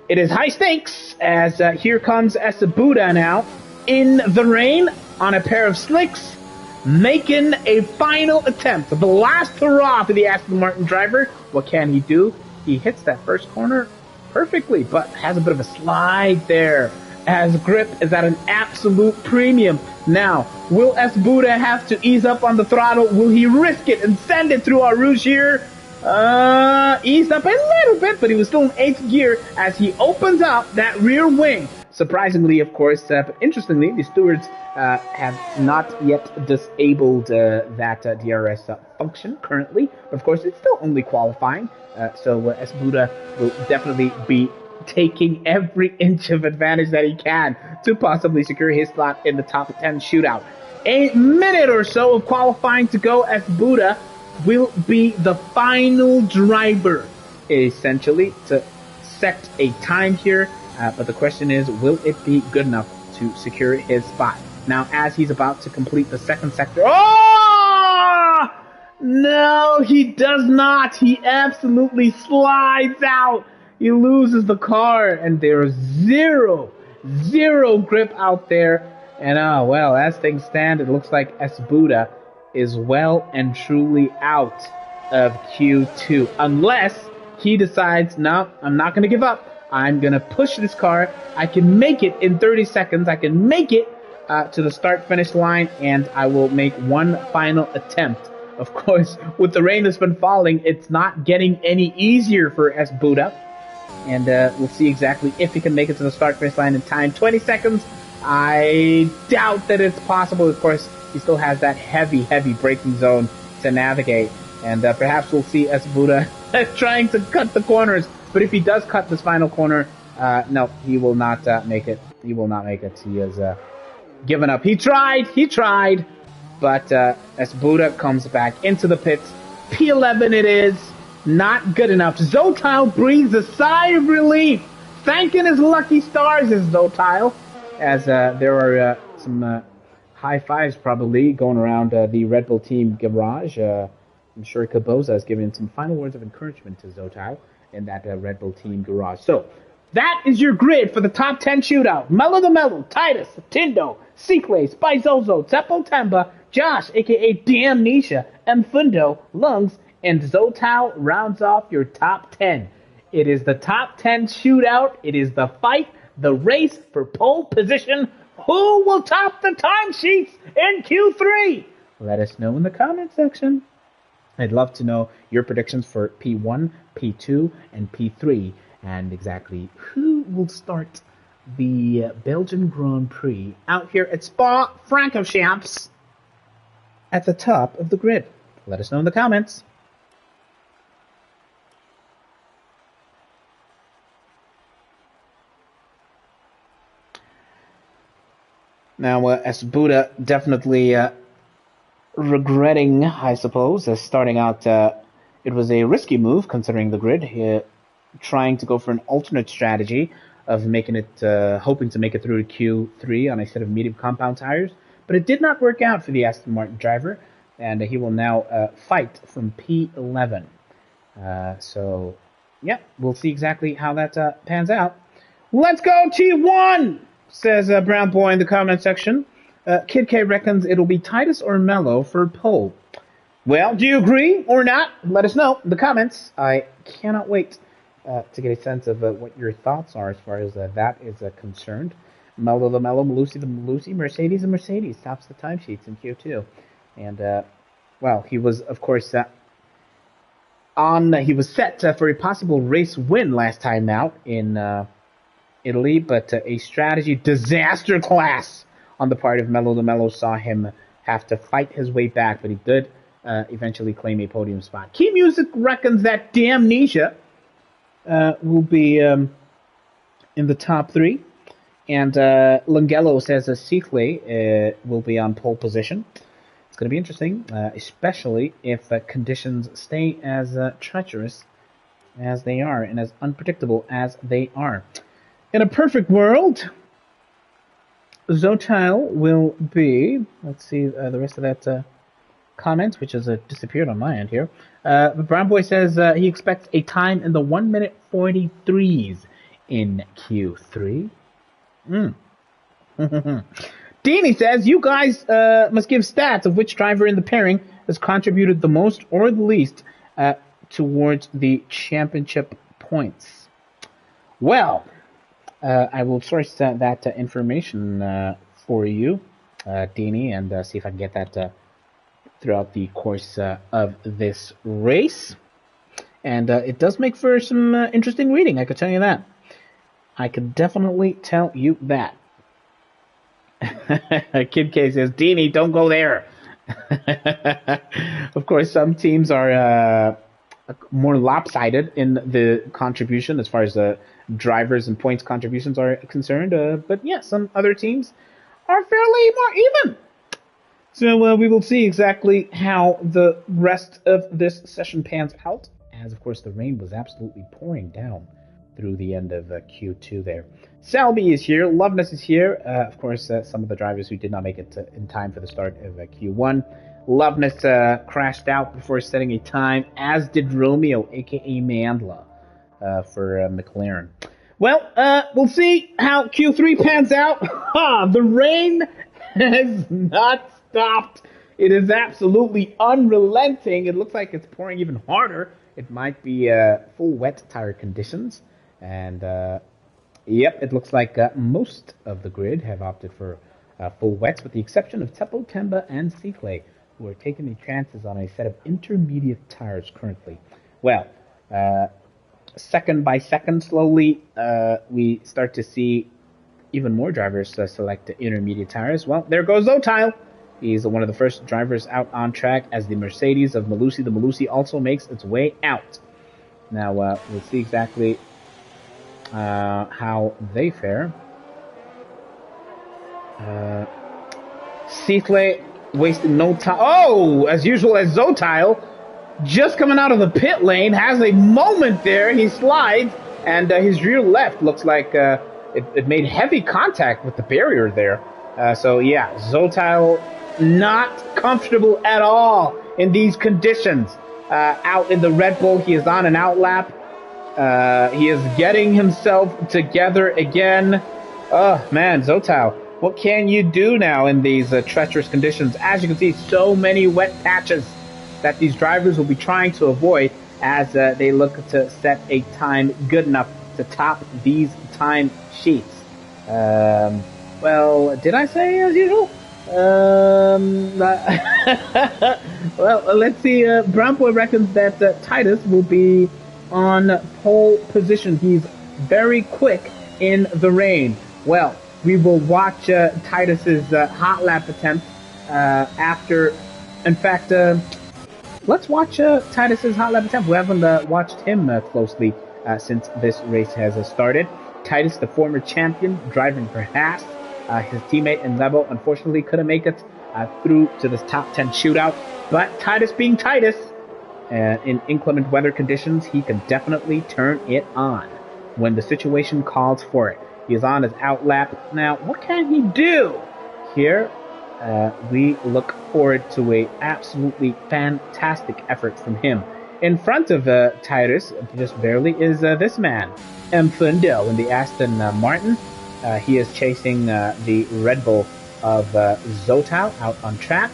It is high stakes as here comes Esbuda now in the rain on a pair of slicks, making a final attempt. The last hurrah for the Aston Martin driver. What can he do? He hits that first corner perfectly, but has a bit of a slide there as grip is at an absolute premium. Now, will Esbuda have to ease up on the throttle? Will he risk it and send it through our rouge here? Eased up a little bit, but he was still in 8th gear as he opens up that rear wing. Surprisingly, of course, but interestingly, the stewards have not yet disabled that DRS function currently. But of course, it's still only qualifying, so Esbuda will definitely be taking every inch of advantage that he can to possibly secure his slot in the top 10 shootout. A minute or so of qualifying to go as Buddha will be the final driver, essentially, to set a time here. But the question is, will it be good enough to secure his spot? Now, as he's about to complete the second sector... Oh! No, he does not. He absolutely slides out. He loses the car, and there's zero grip out there. And, well, as things stand, it looks like S. Buddha is well and truly out of Q2. Unless he decides, no, I'm not going to give up. I'm going to push this car. I can make it in 30 seconds. I can make it to the start-finish line, and I will make one final attempt. Of course, with the rain that's been falling, it's not getting any easier for S. Buddha. And we'll see exactly if he can make it to the start-finish line in time. 20 seconds. I doubt that it's possible. Of course, he still has that heavy braking zone to navigate. And perhaps we'll see S. Buddha trying to cut the corners. But if he does cut this final corner, no, he will not make it. He will not make it. He has given up. He tried. But as Buddha comes back into the pits, P11 it is. Not good enough. Zotile breathes a sigh of relief, thanking his lucky stars as Zotile, as there are some high fives probably going around the Red Bull team garage. I'm sure Kaboza has given some final words of encouragement to Zotile in that Red Bull team garage. So, that is your grid for the top 10 shootout. Mello the Mello, Titus, Tindo, Seaclay, Spizozo, Teppo Temba, Josh, a.k.a. Damnesia, Mfundo, Lungs, and Zotile rounds off your top 10. It is the top 10 shootout. It is the fight, the race for pole position. Who will top the timesheets in Q3? Let us know in the comment section. I'd love to know your predictions for P1, P2, and P3, and exactly who will start the Belgian Grand Prix out here at Spa Francorchamps at the top of the grid. Let us know in the comments. Now, as Buddha definitely regretting, I suppose, starting out, it was a risky move considering the grid, trying to go for an alternate strategy of making it, hoping to make it through to Q3 on a set of medium compound tires, but it did not work out for the Aston Martin driver, and he will now fight from P11. So, yeah, we'll see exactly how that pans out. Let's go T1! Says Brown Boy in the comment section. Kid K reckons it'll be Titus or Mello for pole. Well, do you agree or not? Let us know in the comments. I cannot wait to get a sense of what your thoughts are as far as that is concerned. Mello the Mello, Malusi the Malusi, Mercedes the Mercedes tops the timesheets in Q2. And, well, he was, of course, he was set for a possible race win last time out in Italy, but a strategy disaster class on the part of Mello the Mello saw him have to fight his way back, but he did eventually claim a podium spot. Key Music reckons that Damnesia will be in the top 3, and Lungello says Seaclay will be on pole position. It's going to be interesting, especially if conditions stay as treacherous as they are and as unpredictable as they are. In a perfect world, Zotile will be, let's see the rest of that comment, which has disappeared on my end here. But Brown Boy says he expects a time in the 1 minute 43s in Q3. Deanie says, you guys must give stats of which driver in the pairing has contributed the most or the least towards the championship points. Well, I will source that information for you, Deanie, and see if I can get that throughout the course of this race. And it does make for some interesting reading, I could tell you that. I could definitely tell you that. Kid K says, Deanie, don't go there. Of course, some teams are more lopsided in the contribution as far as the drivers and points contributions are concerned. But yeah, some other teams are fairly more even. So we will see exactly how the rest of this session pans out, as of course the rain was absolutely pouring down through the end of Q2 there. Selby is here, Loveness is here, of course some of the drivers who did not make it in time for the start of Q1. Loveness crashed out before setting a time, as did Romeo, aka Mandla, for McLaren. Well, we'll see how Q3 pans out. The rain has not stopped. It is absolutely unrelenting. It looks like it's pouring even harder. It might be full wet tire conditions. And, yep, it looks like most of the grid have opted for full wets, with the exception of Teppo, Temba, and Seaclay, who are taking the chances on a set of intermediate tires currently. Well, second by second, slowly, we start to see even more drivers select the intermediate tires. Well, there goes Zotile. He's one of the first drivers out on track as the Mercedes of Malusi. The Malusi also makes its way out. Now, we'll see exactly how they fare. Seathley wasting no time. Oh, as usual, as Zotile, just coming out of the pit lane, has a moment there. He slides, and his rear left looks like it made heavy contact with the barrier there. So, yeah, Zotile not comfortable at all in these conditions. Out in the Red Bull, he is on an outlap. He is getting himself together again. Oh, man, Zotile, what can you do now in these treacherous conditions? As you can see, so many wet patches that these drivers will be trying to avoid as they look to set a time good enough to top these time sheets. Well, did I say as usual? Well, let's see. Brown Boy reckons that Titus will be on pole position. He's very quick in the rain. Well, we will watch Titus's hot lap attempt after. In fact, let's watch Titus's hot lap attempt. We haven't watched him closely since this race has started. Titus, the former champion, driving for Haas. His teammate in Lebo unfortunately couldn't make it through to this top 10 shootout. But Titus being Titus, in inclement weather conditions, he can definitely turn it on when the situation calls for it. He is on his outlap. Now, what can he do? Here, we look forward to a absolutely fantastic effort from him. In front of Titus, just barely, is this man, M. Fundel, in the Aston Martin. He is chasing the Red Bull of Zotile out on track.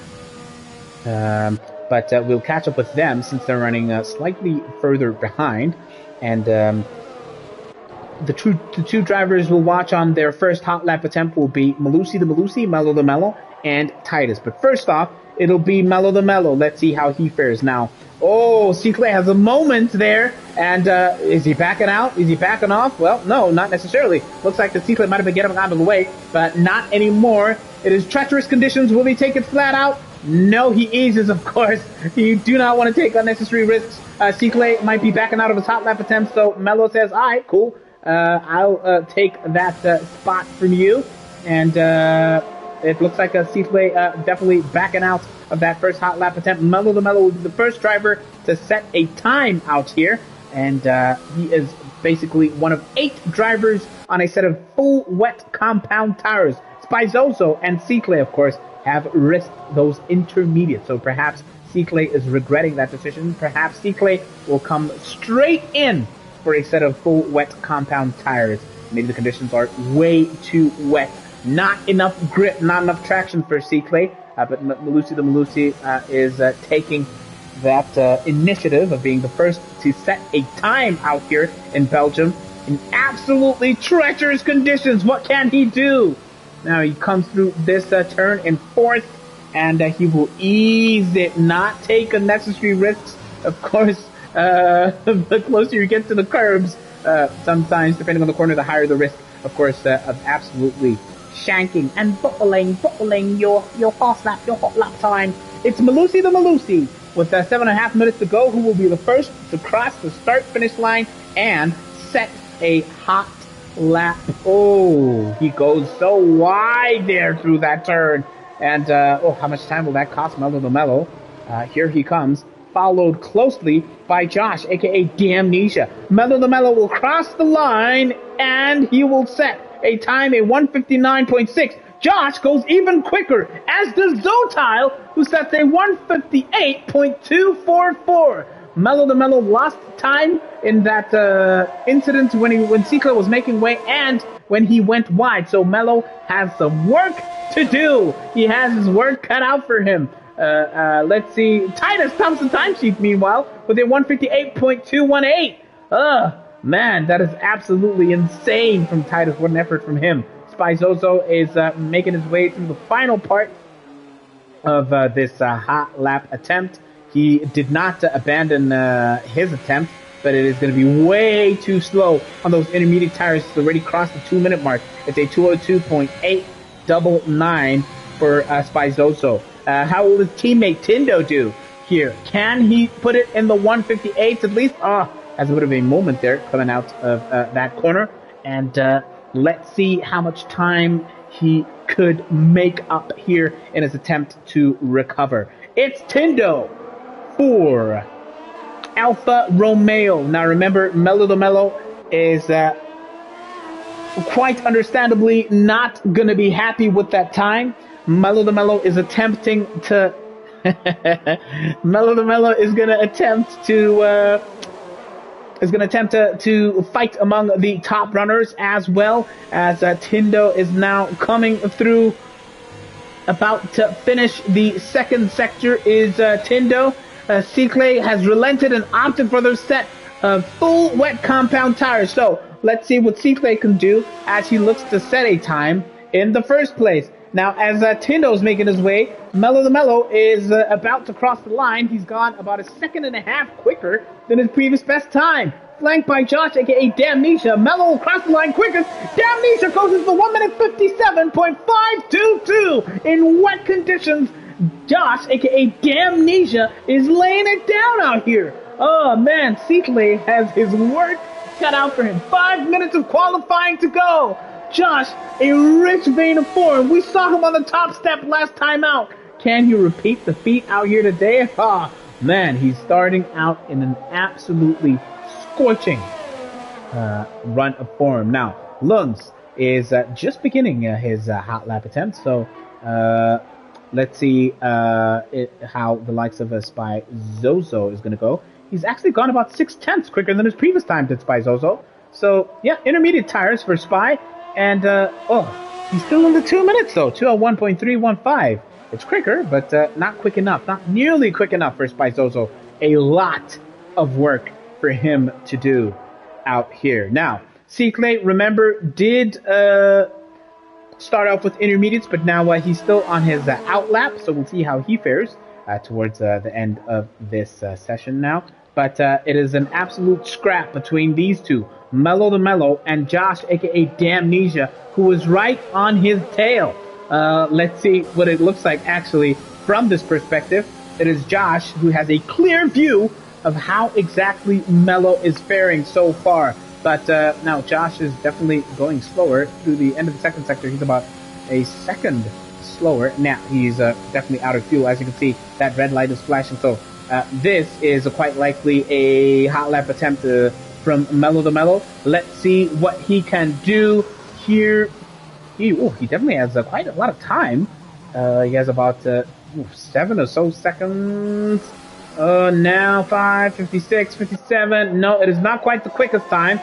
But we'll catch up with them since they're running slightly further behind. And the two drivers we'll watch on their first hot lap attempt will be Malusi the Malusi, Mello the Mello, and Titus. But first off, it'll be Mello the Mello. Let's see how he fares now. Oh, Seaclay has a moment there, and is he backing out? Is he backing off? Well, no, not necessarily. Looks like the Seaclay might have been getting out of the way, but not anymore. It is treacherous conditions. Will he take it flat out? No, he eases, of course. You do not want to take unnecessary risks. Seaclay might be backing out of his hot lap attempt, so Mello says, all right, cool. I'll take that spot from you, and it looks like Seaclay definitely backing out of that first hot lap attempt. Mello the Mello will be the first driver to set a time out here, and he is basically one of 8 drivers on a set of full wet compound tires. Spizoso and Seaclay, of course, have risked those intermediates, so perhaps Seaclay is regretting that decision. Perhaps Seaclay will come straight in for a set of full wet compound tires. Maybe the conditions are way too wet. Not enough grip, not enough traction for Seaclay. But Malusi the Malusi is taking that initiative of being the first to set a time out here in Belgium in absolutely treacherous conditions. What can he do? Now he comes through this turn in 4th, and he will ease it, not take unnecessary risks. Of course, the closer you get to the curbs, sometimes, depending on the corner, the higher the risk, of course, of absolutely shanking and bottling your fast lap, your hot lap time. It's Malusi the Malusi with 7.5 minutes to go, who will be the first to cross the start-finish line and set a hot lap. Oh, he goes so wide there through that turn. And, how much time will that cost Mello the Mellow? Here he comes, followed closely by Josh, aka Damnesia. Mello the Mellow will cross the line, and he will set a time, a 1:59.6. Josh goes even quicker, as does Zotile, who sets a 1:58.244. Mello the Mellow lost time in that incident when Cicla was making way and when he went wide. So Mello has some work to do. He has his work cut out for him. Let's see. Titus tops the timesheet, meanwhile, with a 1:58.218. Man, that is absolutely insane from Titus. What an effort from him. Zozo is making his way through the final part of this hot lap attempt. He did not abandon his attempt, but it is going to be way too slow on those intermediate tires. It's already crossed the 2-minute mark. It's a 2:02.899 for Zozo. How will his teammate Tindo do here? Can he put it in the 1:58 at least? Has a bit of a moment there coming out of that corner. And let's see how much time he could make up here in his attempt to recover. It's Tindo for Alfa Romeo. Now remember, Mello the Mellow is quite understandably not going to be happy with that time. Mello the Mellow is attempting to Mello the Mellow is going to attempt to to fight among the top runners, as well as Tindo is now coming through. About to finish the second sector is Tindo. Cicle has relented and opted for their set of full wet compound tires. So let's see what Cicle can do as he looks to set a time in the first place. Now, as Tindo is making his way, Mello the Mellow is about to cross the line. He's gone about 1.5 seconds quicker than his previous best time. Flanked by Josh, aka Damnesia. Mello will cross the line quicker. Damnesia closes the 1:57.522 in wet conditions. Josh, aka Damnesia, is laying it down out here. Oh man, Cicle has his work cut out for him. 5 minutes of qualifying to go. Josh, a rich vein of form. We saw him on the top step last time out. Can he repeat the feat out here today? Man, he's starting out in an absolutely scorching run of form. Now, Lunds is just beginning his hot lap attempt. So, let's see how the likes of Spy Zozo is going to go. He's actually gone about 0.6 quicker than his previous time did Spy Zozo. So, yeah, intermediate tires for Spy. And, he's still in the 2 minutes, though. 2:01.315. It's quicker, but not quick enough. Not nearly quick enough for Spy Zozo. A lot of work for him to do out here. Now, Cicle, remember, did start off with intermediates, but now he's still on his out lap. So we'll see how he fares towards the end of this session now. But it is an absolute scrap between these two. Mello the Mellow and Josh, aka Damnesia, who is right on his tail. Let's see what it looks like actually from this perspective. It is Josh who has a clear view of how exactly Mello is faring so far. But now Josh is definitely going slower through the end of the second sector. He's about a second slower. Now he's definitely out of fuel. As you can see, that red light is flashing. So this is quite likely a hot lap attempt from Mello the Mellow. Let's see what he can do here. He definitely has quite a lot of time. He has about 7 or so seconds. Now 5, 56, 57. No, it is not quite the quickest time.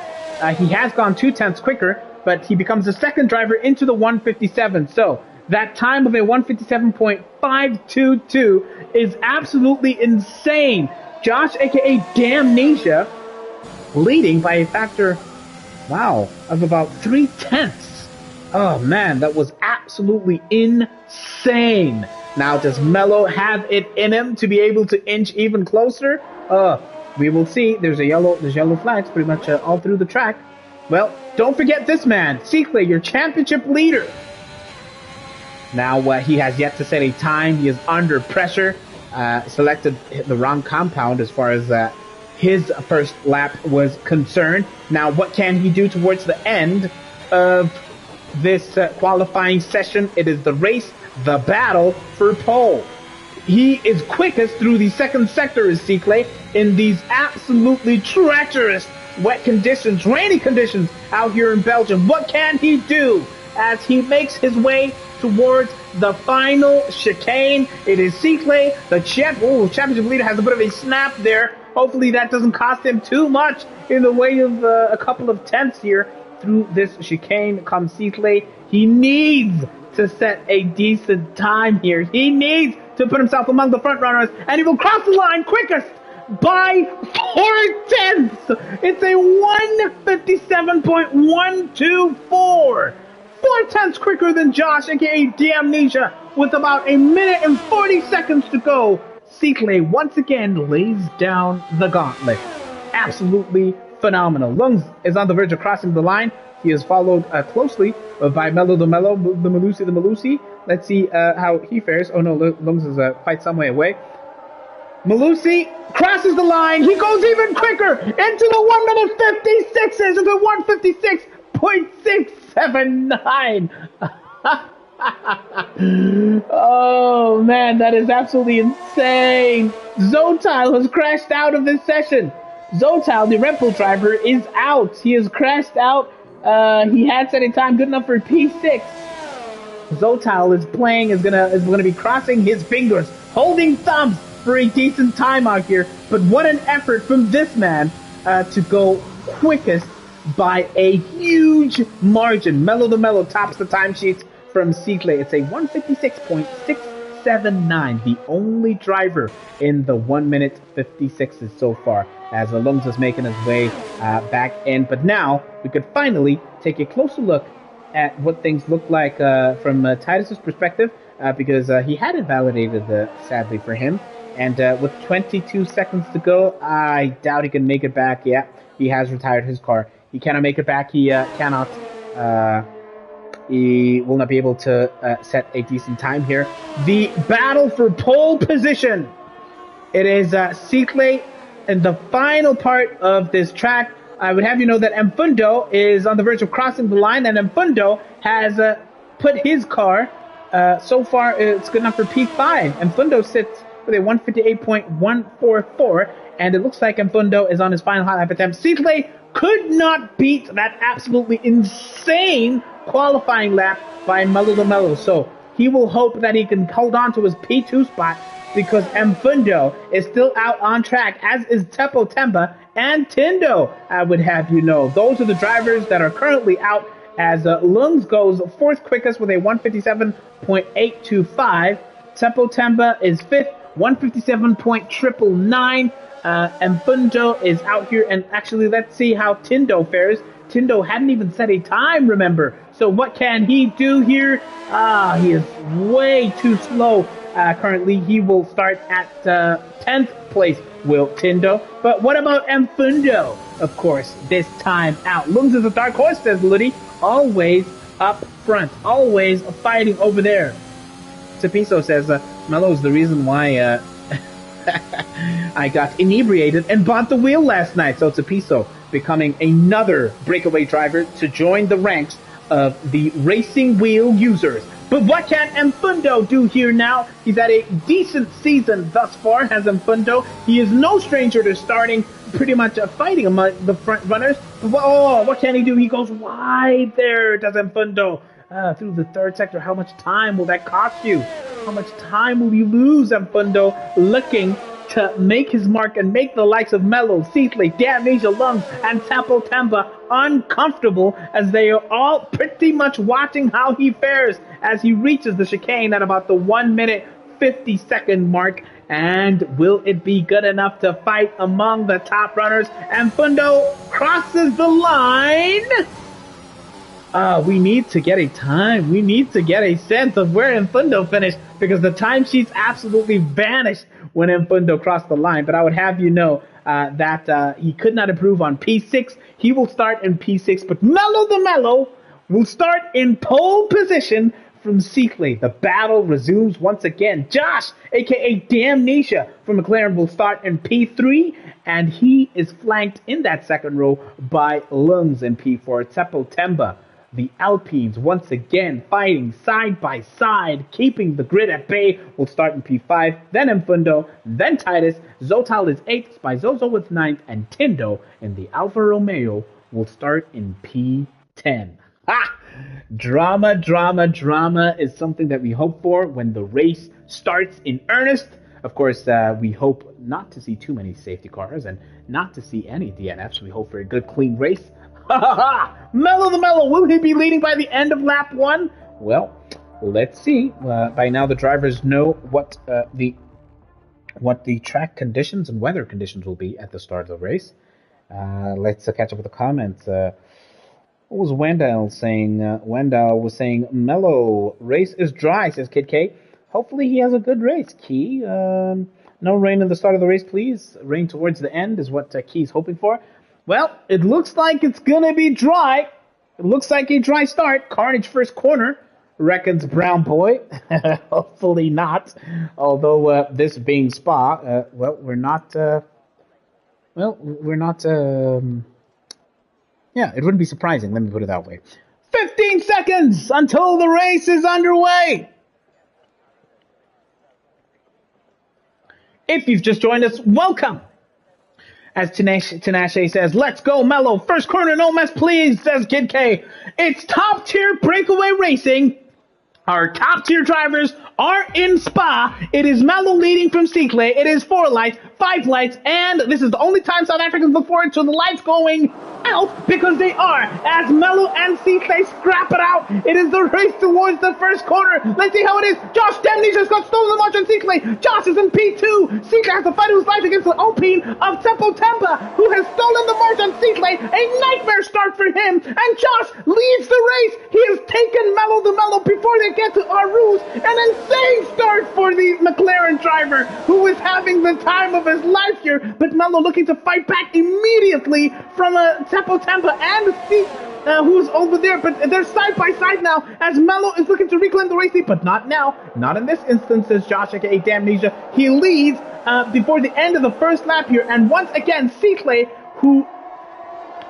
He has gone 0.2 quicker, but he becomes the second driver into the 1:57. So that time of a 1:57.522 is absolutely insane. Josh, aka Damnesia, leading by a factor, of about 0.3. Oh man, that was absolutely insane. Now, does Mello have it in him to be able to inch even closer? We will see. There's yellow flags pretty much all through the track. Well, don't forget this man, Cicle, your championship leader. Now, he has yet to set a time. He is under pressure. selected the wrong compound as far as his first lap was concerned. Now, what can he do towards the end of this qualifying session? It is the race, the battle for pole. He is quickest through the second sector, is Cicle, in these absolutely treacherous wet conditions, rainy conditions out here in Belgium. What can he do as he makes his way towards the final chicane? It is Cicle, the championship leader, has a bit of a snap there. Hopefully that doesn't cost him too much in the way of a couple of tenths here through this chicane. Comes Cicle. He needs to set a decent time here. He needs to put himself among the front runners, and he will cross the line quickest by 4 tenths. It's a 1:57.124. 4 tenths quicker than Josh, aka D'Amnesia, with about a minute and 40 seconds to go. Cicle once again lays down the gauntlet. Absolutely phenomenal. Lungs is on the verge of crossing the line. He is followed closely by Mello the Malusi. Let's see how he fares. Oh no, Lungs is quite some way away. Malusi crosses the line. He goes even quicker into the 1:56s, into 1:56.679. Oh man, that is absolutely insane. Zotail has crashed out of this session. Zotail, the Red Bull driver, is out. He has crashed out. He had set a time good enough for P6. Zotail is gonna be crossing his fingers, holding thumbs for a decent time out here. But what an effort from this man to go quickest by a huge margin. Mello the Mello tops the timesheets from Cicle. It's a 1:56.679, the only driver in the 1minute 56s so far, as Lungs is making his way back in. But now we could finally take a closer look at what things look like from Titus's perspective, because he had invalidated, sadly for him. And with 22 seconds to go, I doubt he can make it back. Yeah, he has retired his car. He cannot make it back. He cannot. He will not be able to set a decent time here. The battle for pole position. It is Cicle in the final part of this track. I would have you know that Mfundo is on the verge of crossing the line, and Mfundo has put his car, so far it's good enough for P5. Mfundo sits with a 1:58.144, and it looks like Mfundo is on his final hot lap attempt. Cicle could not beat that absolutely insane qualifying lap by Mello the Mello, so he will hope that he can hold on to his P2 spot, because Mfundo is still out on track, as is Tepo Temba and Tindo, I would have you know. Those are the drivers that are currently out, as Lungs goes fourth quickest with a 1:57.825. Tepo Temba is fifth, 1:57.999. Mfundo is out here, and actually let's see how Tindo fares. Tindo hadn't even set a time, remember. So what can he do here? He is way too slow. Currently, he will start at 10th place, will Tindo. But what about Mfundo? Of course, this time out. Lungs is a dark horse, says Luddy. Always up front. Always fighting over there. Tapiso says, Mello's the reason why I got inebriated and bought the wheel last night. So Tapiso becoming another breakaway driver to join the ranks of the racing wheel users. But what can Mfundo do here now? He's had a decent season thus far, has Mfundo. He is no stranger to starting pretty much fighting among the front runners. But what can he do? He goes wide there, does Mfundo. Through the third sector. How much time will that cost you? How much time will you lose, Mfundo, looking to make his mark and make the likes of Mello, Cicle, D'Amnesia, Lungs, and Tepo Temba uncomfortable, as they are all pretty much watching how he fares as he reaches the chicane at about the 1:50 mark. And will it be good enough to fight among the top runners? Mfundo crosses the line. We need to get a time. We need to get a sense of where Mfundo finished, because the timesheets absolutely vanished when Mfundo crossed the line. But I would have you know that he could not improve on P6. He will start in P6, but Mello the Mello will start in pole position from Seekley. The battle resumes once again. Josh, aka Damnesia from McLaren, will start in P3, and he is flanked in that second row by Lungs in P4. Seppo Temba, the Alpines, once again fighting side by side, keeping the grid at bay, will start in P5, then Mfundo, then Titus. Zotal is 8th, Spizozo with 9th, and Tindo in the Alfa Romeo will start in P10. Ah! Drama, drama, drama is something that we hope for when the race starts in earnest. Of course, we hope not to see too many safety cars and not to see any DNFs. We hope for a good, clean race. Ha ha ha! Mello the Mellow, will he be leading by the end of lap 1? Well, let's see. By now, the drivers know what the track conditions and weather conditions will be at the start of the race. Let's catch up with the comments. What was Wendell saying? Wendell was saying, Mellow, race is dry, says Kid K. Hopefully he has a good race, Key. No rain at the start of the race, please. Rain towards the end is what Key's hoping for. Well, it looks like it's going to be dry. It looks like a dry start. Carnage first corner, reckons Brown Boy. Hopefully not. Although this being Spa, we're not... Yeah, it wouldn't be surprising, let me put it that way. 15 seconds until the race is underway! If you've just joined us, welcome! As Tinashe says, let's go, Mellow. First corner, no mess, please, says Kid K. It's top-tier breakaway racing. Our top-tier drivers are in Spa. It is Mello leading from Seekley. It is 4 lights, 5 lights, and this is the only time South Africans look forward to the lights going out, because they are, as Mello and Seekley scrap it out. It is the race towards the first corner. Let's see how it is. Josh Demnesia's got stolen the march on Seekley. Josh is in P2. Seekley has to fight his life against the Alpine of Seppo Temba, who has stolen the march on Seekley. A nightmare start for him, and Josh leads the race. He has taken Mello the Mellow before they get to Arus. An insane start for the McLaren driver, who is having the time of his life here, but Mello looking to fight back immediately from Seppo Temba and Seek, who's over there, but they're side by side now as Mello is looking to reclaim the race lead, but not now, not in this instance, says Josh, aka Damnesia. He leads before the end of the first lap here, and once again, Seekley, who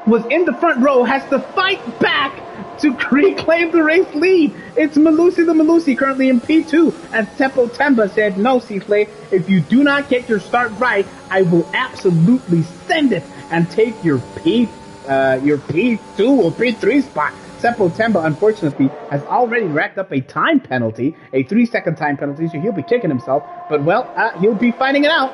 was in the front row, has to fight back to reclaim the race lead. It's Malusi the Malusi currently in P2, as Seppo Temba said, no, Seekley, if you do not get your start right, I will absolutely send it and take your P2 or P3 spot. Seppo Temba, unfortunately, has already racked up a time penalty, a 3-second time penalty, so he'll be kicking himself, but well, he'll be fighting it out.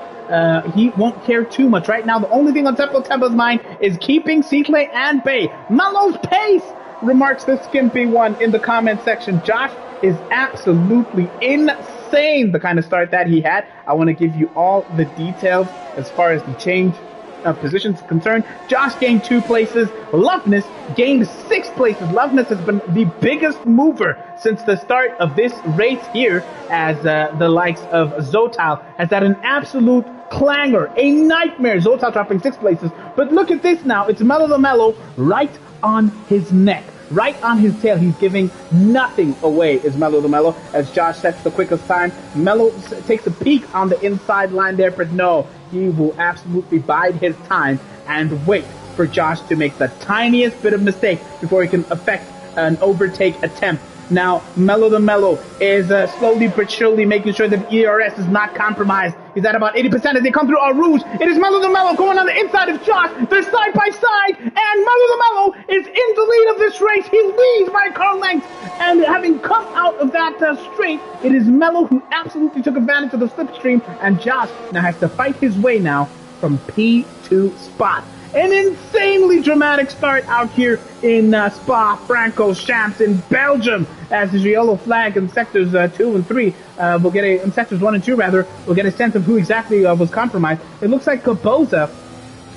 He won't care too much right now. The only thing on Seppo Temba's mind is keeping Seekley and Bay. Mello's pace, remarks the skimpy one in the comment section. Josh is absolutely insane, the kind of start that he had. I want to give you all the details as far as the change of positions is concerned. Josh gained 2 places. Loveness gained 6 places. Loveness has been the biggest mover since the start of this race here, as the likes of Zotal has had an absolute clangor, a nightmare. Zotal dropping 6 places. But look at this now. It's Mello the Mellow right on his neck, right on his tail. He's giving nothing away, is Mello the Mellow, as Josh sets the quickest time. Mello takes a peek on the inside line there, but no, he will absolutely bide his time and wait for Josh to make the tiniest bit of mistake before he can effect an overtake attempt. Now, Mello the Mellow is slowly but surely making sure that ERS is not compromised. He's at about 80% as they come through Arus. It is Mello the Mellow going on the inside of Josh. They're side by side, and Mello the Mellow is in the lead of this race. He leads by a car length, and having come out of that straight, it is Mello who absolutely took advantage of the slipstream, and Josh now has to fight his way now from P2 spot. An insanely dramatic start out here in Spa Francorchamps in Belgium, as the yellow flag in sectors 2 and 3 will get in sectors 1 and 2 rather, will get a sense of who exactly was compromised. It looks like Kaboza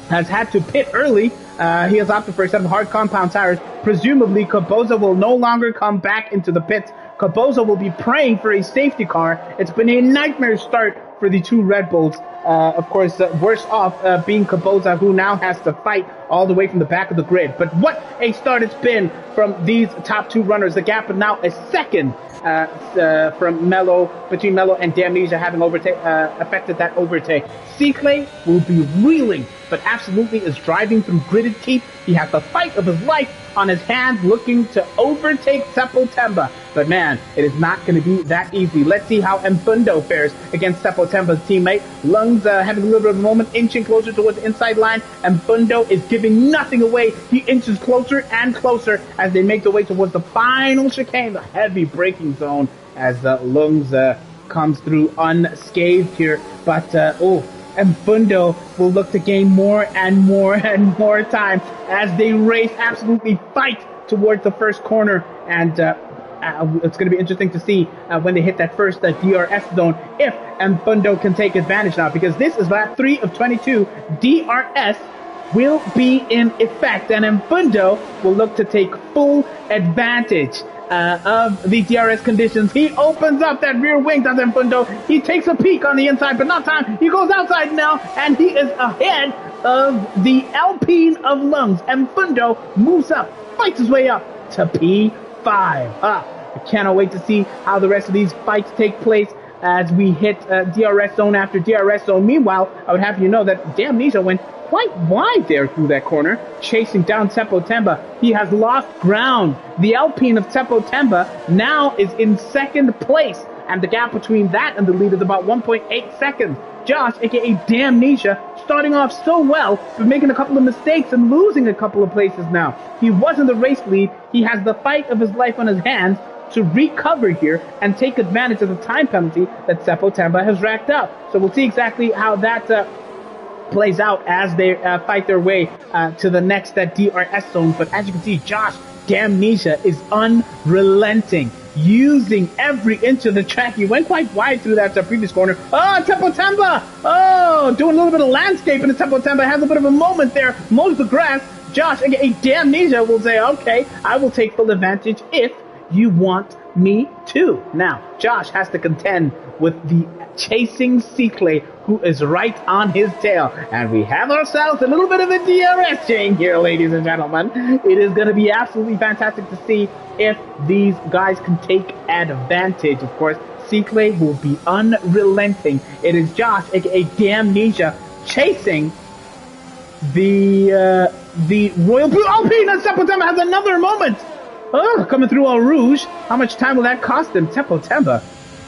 has had to pit early. He has opted for a set of hard compound tires. Presumably, Kaboza will no longer come back into the pits. Kaboza will be praying for a safety car. It's been a nightmare start for the 2 Red Bulls. Of course, worse off being Kaboza, who now has to fight all the way from the back of the grid. But what a start it's been from these top 2 runners. The gap is now a second from Mello, between Mello and Damnesia having affected that overtake. Cyclé will be reeling, but absolutely is driving through gritted teeth. He has the fight of his life on his hands, looking to overtake September. But man, it is not going to be that easy. Let's see how Mfundo fares against September's teammate. Lungs having a little bit of a moment, inching closer towards the inside line. Mfundo is giving nothing away. He inches closer and closer as they make their way towards the final chicane, the heavy braking zone, as Lungs comes through unscathed here. But, Mfundo will look to gain more and more and more time as they race, absolutely fight towards the first corner. And it's going to be interesting to see when they hit that first DRS zone if Mfundo can take advantage now, because this is lap 3 of 22. DRS will be in effect, and Mfundo will look to take full advantage of the DRS conditions. He opens up that rear wing, does Mfundo. He takes a peek on the inside, but not time. He goes outside now, and he is ahead of the Alpine of Lungs. Mfundo moves up, fights his way up to P5. I cannot wait to see how the rest of these fights take place as we hit DRS zone after DRS zone. Meanwhile, I would have you know that Damnesia went quite wide there through that corner, chasing down September. He has lost ground. The Alpine of September now is in second place, and the gap between that and the lead is about 1.8 seconds. Josh, aka Damnesia, starting off so well, but making a couple of mistakes and losing a couple of places now. He was in the race lead. He has the fight of his life on his hands to recover here and take advantage of the time penalty that September has racked up. So we'll see exactly how that plays out as they fight their way to the next DRS zone. But as you can see, Josh Damnesia is unrelenting, using every inch of the track. He went quite wide through that previous corner. Oh, September! Oh, doing a little bit of landscaping, and September has a bit of a moment there, mows the grass. Josh, aka Damnesia, will say, okay, I will take full advantage if you want me to. Now, Josh has to contend with the chasing Cyclé, who is right on his tail. And we have ourselves a little bit of a DRS chain here, ladies and gentlemen. It is going to be absolutely fantastic to see if these guys can take advantage. Of course, Cyclé will be unrelenting. It is Josh, aka Damnesia, chasing the Royal Blue Alpine, and September has another moment. Oh, coming through Eau Rouge. How much time will that cost him? September,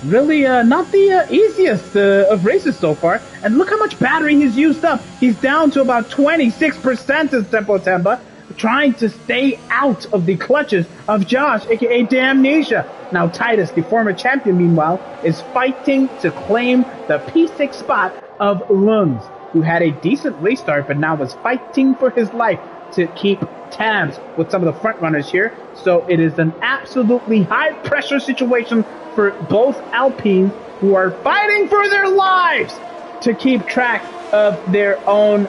really not the easiest of races so far. And look how much battery he's used up. He's down to about 26% in September, trying to stay out of the clutches of Josh, aka Damnesia. Now Titus, the former champion, meanwhile, is fighting to claim the P6 spot of Lungs, who had a decent race start, but now was fighting for his life to keep tabs with some of the front runners here. So it is an absolutely high pressure situation for both Alpines, who are fighting for their lives to keep track of their own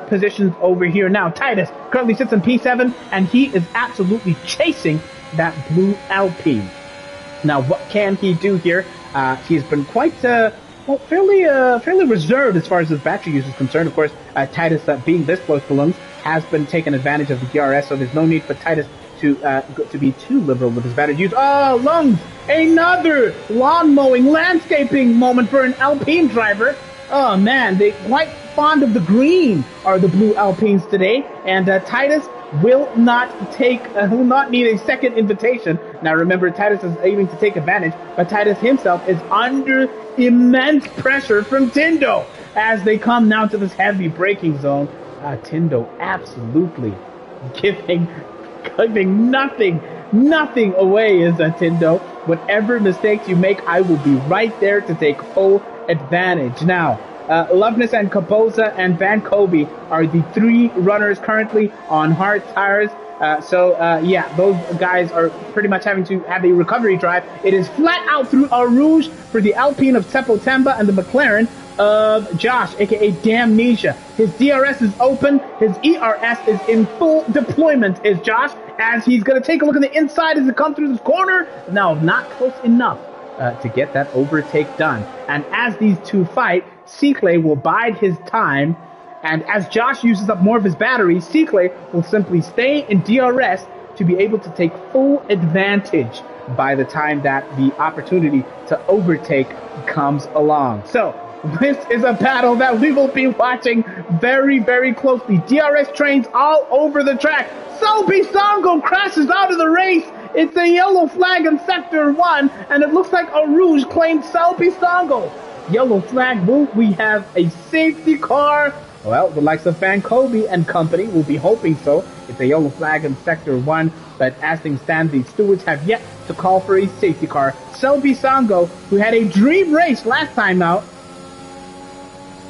positions over here. Now Titus currently sits in P7, and he is absolutely chasing that blue Alpine. Now what can he do here? He's been quite fairly reserved as far as his battery use is concerned. Of course, Titus, being this close to Lungs, has been taking advantage of the DRS, so there's no need for Titus to be too liberal with his battery use. Oh, Lungs! Another lawn mowing, landscaping moment for an Alpine driver. Oh man, they're quite fond of the green, are the blue Alpines today, and Titus will not need a second invitation. Now remember, Titus is aiming to take advantage, but Titus himself is under immense pressure from Tindo as they come now to this heavy braking zone. Tindo absolutely giving nothing away is Tindo. Whatever mistakes you make, I will be right there to take full advantage. Now, Loveness and Capoza and Van Kobe are the three runners currently on hard tires. Yeah, those guys are pretty much having to have a recovery drive. It is flat out through Eau Rouge for the Alpine of September and the McLaren of Josh, aka Damnesia. His DRS is open. His ERS is in full deployment, is Josh, as he's going to take a look at the inside as it comes through this corner. No, not close enough to get that overtake done. And as these two fight, Cyclé will bide his time. And as Josh uses up more of his battery, Cyclé will simply stay in DRS to be able to take full advantage by the time that the opportunity to overtake comes along. So this is a battle that we will be watching very, very closely. DRS trains all over the track. Selby Songo crashes out of the race. It's a yellow flag in Sector 1, and it looks like a Rouge claimed Selby Songo. Yellow flag move. We have a safety car. Well, the likes of Van Kobe and company will be hoping so. It's a yellow flag in Sector 1, but as things stand, the stewards have yet to call for a safety car. Selby Songo, who had a dream race last time out,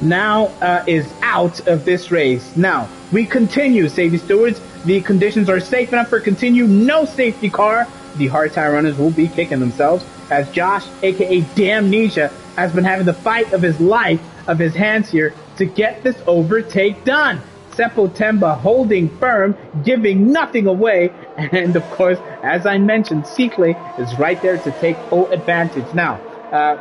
now is out of this race. Now, we continue, safety stewards. The conditions are safe enough for continue. No safety car. The hard tire runners will be kicking themselves as Josh, aka Damnesia, has been having the fight of his life, of his hands here, to get this overtake done. Seppo Temba holding firm, giving nothing away. And of course, as I mentioned, Sikle is right there to take full advantage. Now,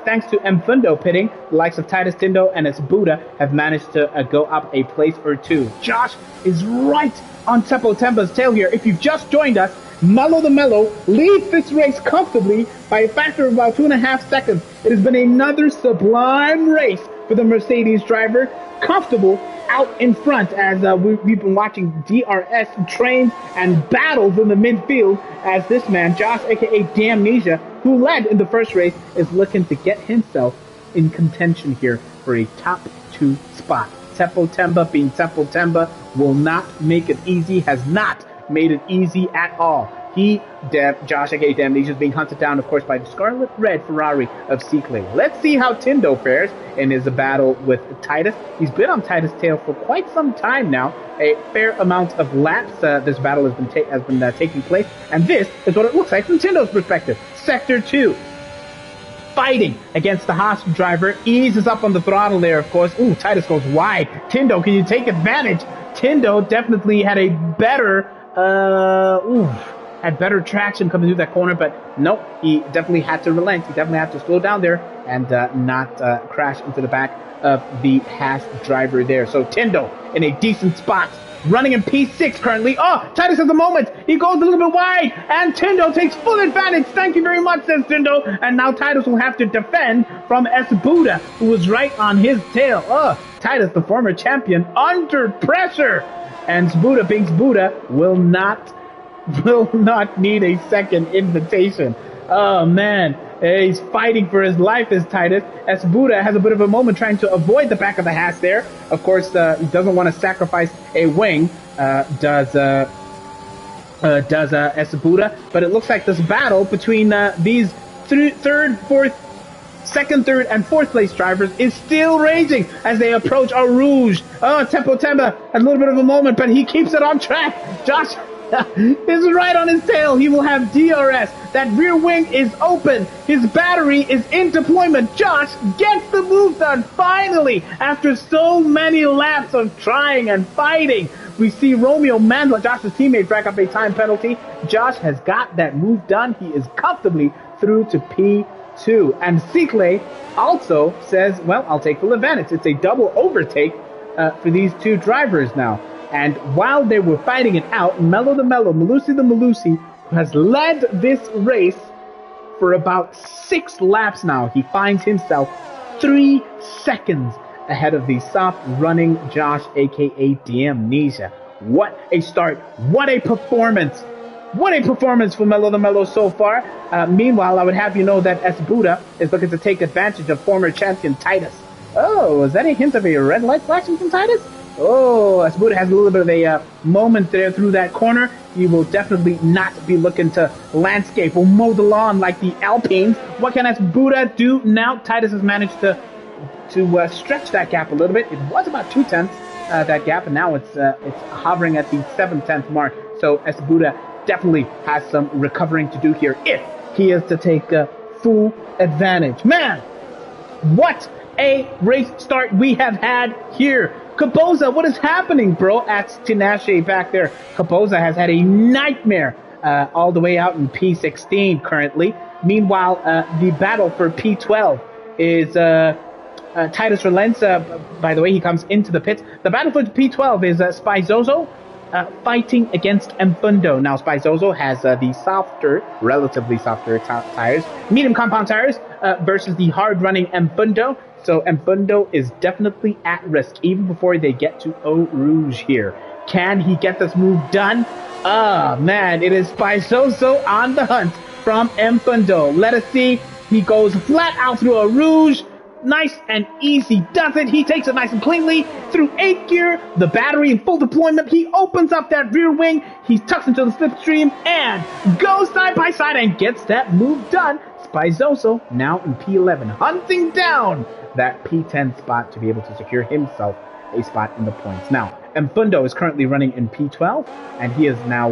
thanks to Mfundo pitting, the likes of Titus Tindo and Buddha have managed to go up a place or two. Josh is right on Seppo Temba's tail here. If you've just joined us, Mello the Mellow leads this race comfortably by a factor of about 2.5 seconds. It has been another sublime race for the Mercedes driver, comfortable out in front as we've been watching DRS trains and battles in the midfield as this man, Josh, aka Damnesia, who led in the first race, is looking to get himself in contention here for a top 2 spot. Seppo Temba, being Seppo Temba, will not make it easy, has not made it easy at all. Josh, aka Damnesia, is being hunted down, of course, by the Scarlet Red Ferrari of Sikle. Let's see how Tindo fares in his battle with Titus. He's been on Titus' tail for quite some time now. A fair amount of laps. This battle has been taking place, and this is what it looks like from Tindo's perspective. Sector 2. Fighting against the Haas driver, eases up on the throttle there, of course. Ooh, Titus goes wide. Tindo, can you take advantage? Tindo definitely had a better, had better traction coming through that corner, but nope, he definitely had to relent. He definitely had to slow down there and not crash into the back of the Haas driver there. So Tindo in a decent spot, running in P6 currently. Oh, Titus has a moment. He goes a little bit wide, and Tindo takes full advantage. Thank you very much, says Tindo. And now Titus will have to defend from Buddha, who was right on his tail. Oh, Titus, the former champion, under pressure. And Buddha, being Buddha, will not need a second invitation. Oh, man. He's fighting for his life, as Titus. Buddha has a bit of a moment trying to avoid the back of the Haas there. Of course, he doesn't want to sacrifice a wing, does Buddha. But it looks like this battle between these second, third, and fourth place drivers is still raging as they approach a Rouge. Oh, Seppo Temba has a little bit of a moment, but he keeps it on track. Josh is right on his tail. He will have DRS. That rear wing is open. His battery is in deployment. Josh gets the move done finally after so many laps of trying and fighting. We see Romeo Mandla, Josh's teammate, rack up a time penalty. Josh has got that move done. He is comfortably through to P2. And Sikle also says, well, I'll take full advantage. It's a double overtake for these two drivers now. And while they were fighting it out, Mello the Mello, Malusi the Malusi, who has led this race for about 6 laps now, he finds himself 3 seconds ahead of the soft-running Josh, a.k.a. Damnesia. What a start. What a performance. What a performance for Mello the Mello so far. Meanwhile, I would have you know that Buddha is looking to take advantage of former champion Titus. Oh, is that a hint of a red light flashing from Titus? Oh, Buddha has a little bit of a moment there through that corner. He will definitely not be looking to landscape or mow the lawn like the Alpines. What can Buddha do now? Titus has managed to stretch that gap a little bit. It was about 2/10 that gap, and now it's hovering at the 7/10 mark. So Buddha definitely has some recovering to do here if he is to take full advantage. Man, what a race start we have had here. Kaboza, what is happening, bro? At Tinashe back there. Kaboza has had a nightmare all the way out in P16 currently. Meanwhile, the battle for P12 is Titus Relents. By the way, he comes into the pits. The battle for P12 is Spizozo, fighting against Mbundo. Now, Spizoso has the softer, relatively softer tires, medium compound tires, versus the hard-running Mbundo. So Mbundo is definitely at risk even before they get to Eau Rouge here. Can he get this move done? Ah, man, it is Spizoso on the hunt from Mbundo. Let us see. He goes flat out through Eau Rouge. Nice and easy does it. He takes it nice and cleanly through 8th gear. The battery in full deployment. He opens up that rear wing. He tucks into the slipstream and goes side by side and gets that move done. Spizoso now in P11, hunting down that P10 spot to be able to secure himself a spot in the points. Now, Mbundo is currently running in P12, and he is now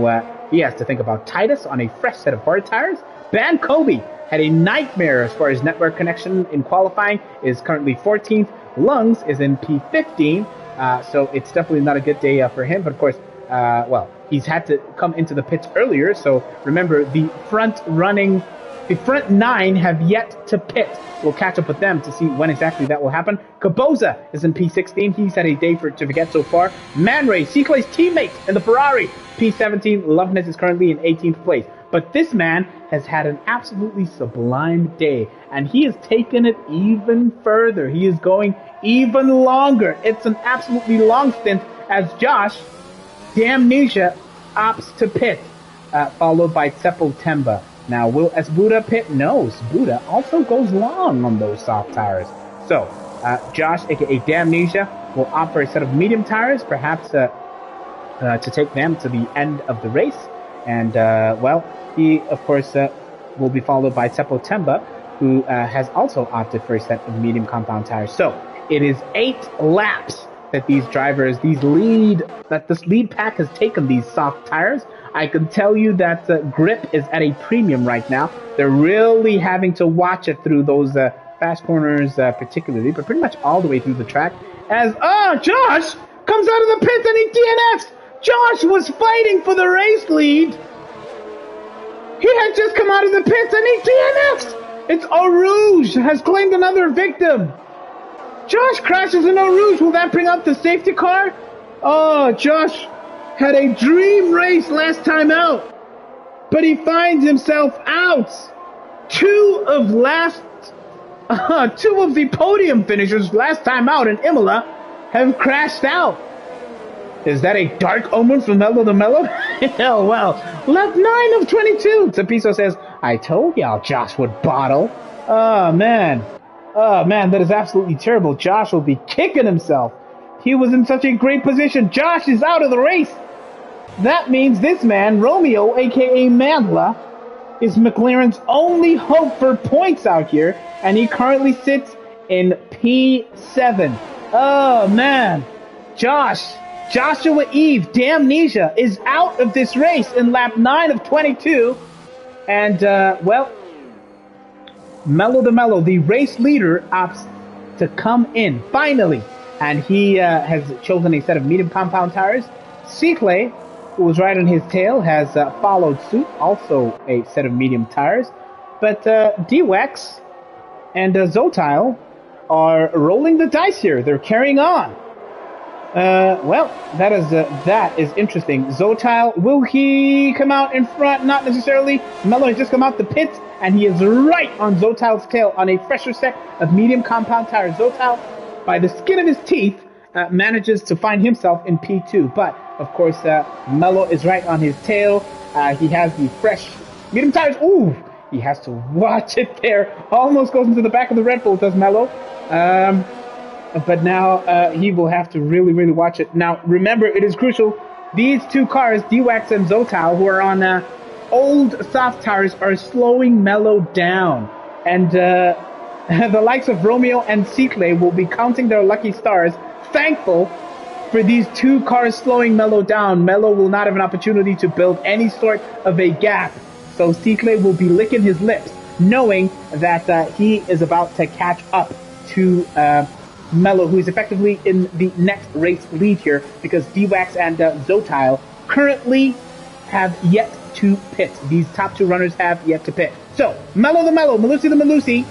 he has to think about Titus on a fresh set of hard tires. Ban Kobe had a nightmare as far as network connection in qualifying, is currently 14th. Lungs is in P15, so it's definitely not a good day for him. But of course, well, he's had to come into the pits earlier. So remember, the front 9 have yet to pit. We'll catch up with them to see when exactly that will happen. Caboza is in P16. He's had a day to forget so far. Man Ray, Ciclay's teammate in the Ferrari, P17. Loveness is currently in 18th place. But this man has had an absolutely sublime day, and he has taken it even further. He is going even longer. It's an absolutely long stint as Josh, Damnesia, opts to pit, followed by Seppo Temba. Now, will Esbuda pit? No, Esbuda also goes long on those soft tires. So, Josh, aka Damnesia, will opt for a set of medium tires, perhaps to take them to the end of the race. And, well, he, of course, will be followed by Seppo Temba, who has also opted for a set of medium compound tires. So, it is 8 laps that these drivers, this lead pack has taken these soft tires. I can tell you that grip is at a premium right now. They're really having to watch it through those fast corners particularly, but pretty much all the way through the track. As, Josh comes out of the pits and he DNFs! Josh was fighting for the race lead. He had just come out of the pits and he DNFs! It's Eau Rouge has claimed another victim. Josh crashes in Eau Rouge. Will that bring up the safety car? Oh, Josh had a dream race last time out, but he finds himself out. Two of the podium finishers last time out in Imola have crashed out. Is that a dark omen from Mello the Mello? Hell, well, lap 9 of 22. Tapiso says, I told y'all Josh would bottle. Oh, man, that is absolutely terrible. Josh will be kicking himself. He was in such a great position. Josh is out of the race. That means this man, Romeo, aka Mandla, is McLaren's only hope for points out here, and he currently sits in P7. Oh, man. Joshua Eve, Damnesia, is out of this race in lap 9 of 22. And, well, Mello the Mello, the race leader, opts to come in, finally. And he has chosen a set of medium compound tires. Ciclay, who was right on his tail, has followed suit, also a set of medium tires. But D-Wex and Zotile are rolling the dice here. They're carrying on. Well, that is interesting. Zotile, will he come out in front? Not necessarily. Mello has just come out the pits, and he is right on Zotile's tail on a fresher set of medium compound tires. Zotile, by the skin of his teeth, manages to find himself in P2. But, of course, Mello is right on his tail. He has the fresh medium tires. Ooh, he has to watch it there. Almost goes into the back of the Red Bull, does Mello. But now he will have to really, really watch it. Now, remember, it is crucial. These two cars, D-Wax and Zotile, who are on old soft tires, are slowing Mello down. And the likes of Romeo and Ciclay will be counting their lucky stars, thankful for these two cars slowing Mello down. Mello will not have an opportunity to build any sort of a gap. So Ciclay will be licking his lips, knowing that he is about to catch up to Mello, who is effectively in the next race lead here, because D-Wax and Zotile currently have yet to pit. These top two runners have yet to pit. So, Mello the Mello, Malusi the Malusi,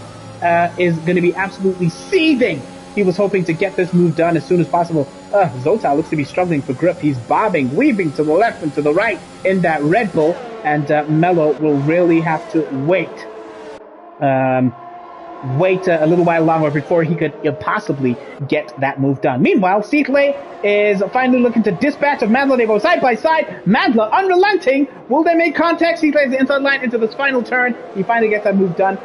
is going to be absolutely seething He was hoping to get this move done as soon as possible. Zotal looks to be struggling for grip. He's bobbing, weaving to the left and to the right in that Red Bull, and Mello will really have to wait. Wait a little while longer before he could possibly get that move done. Meanwhile, Seatley is finally looking to dispatch of Mandla. They go side by side. Mandla unrelenting. Will they make contact? Seatley is the inside line into this final turn. He finally gets that move done.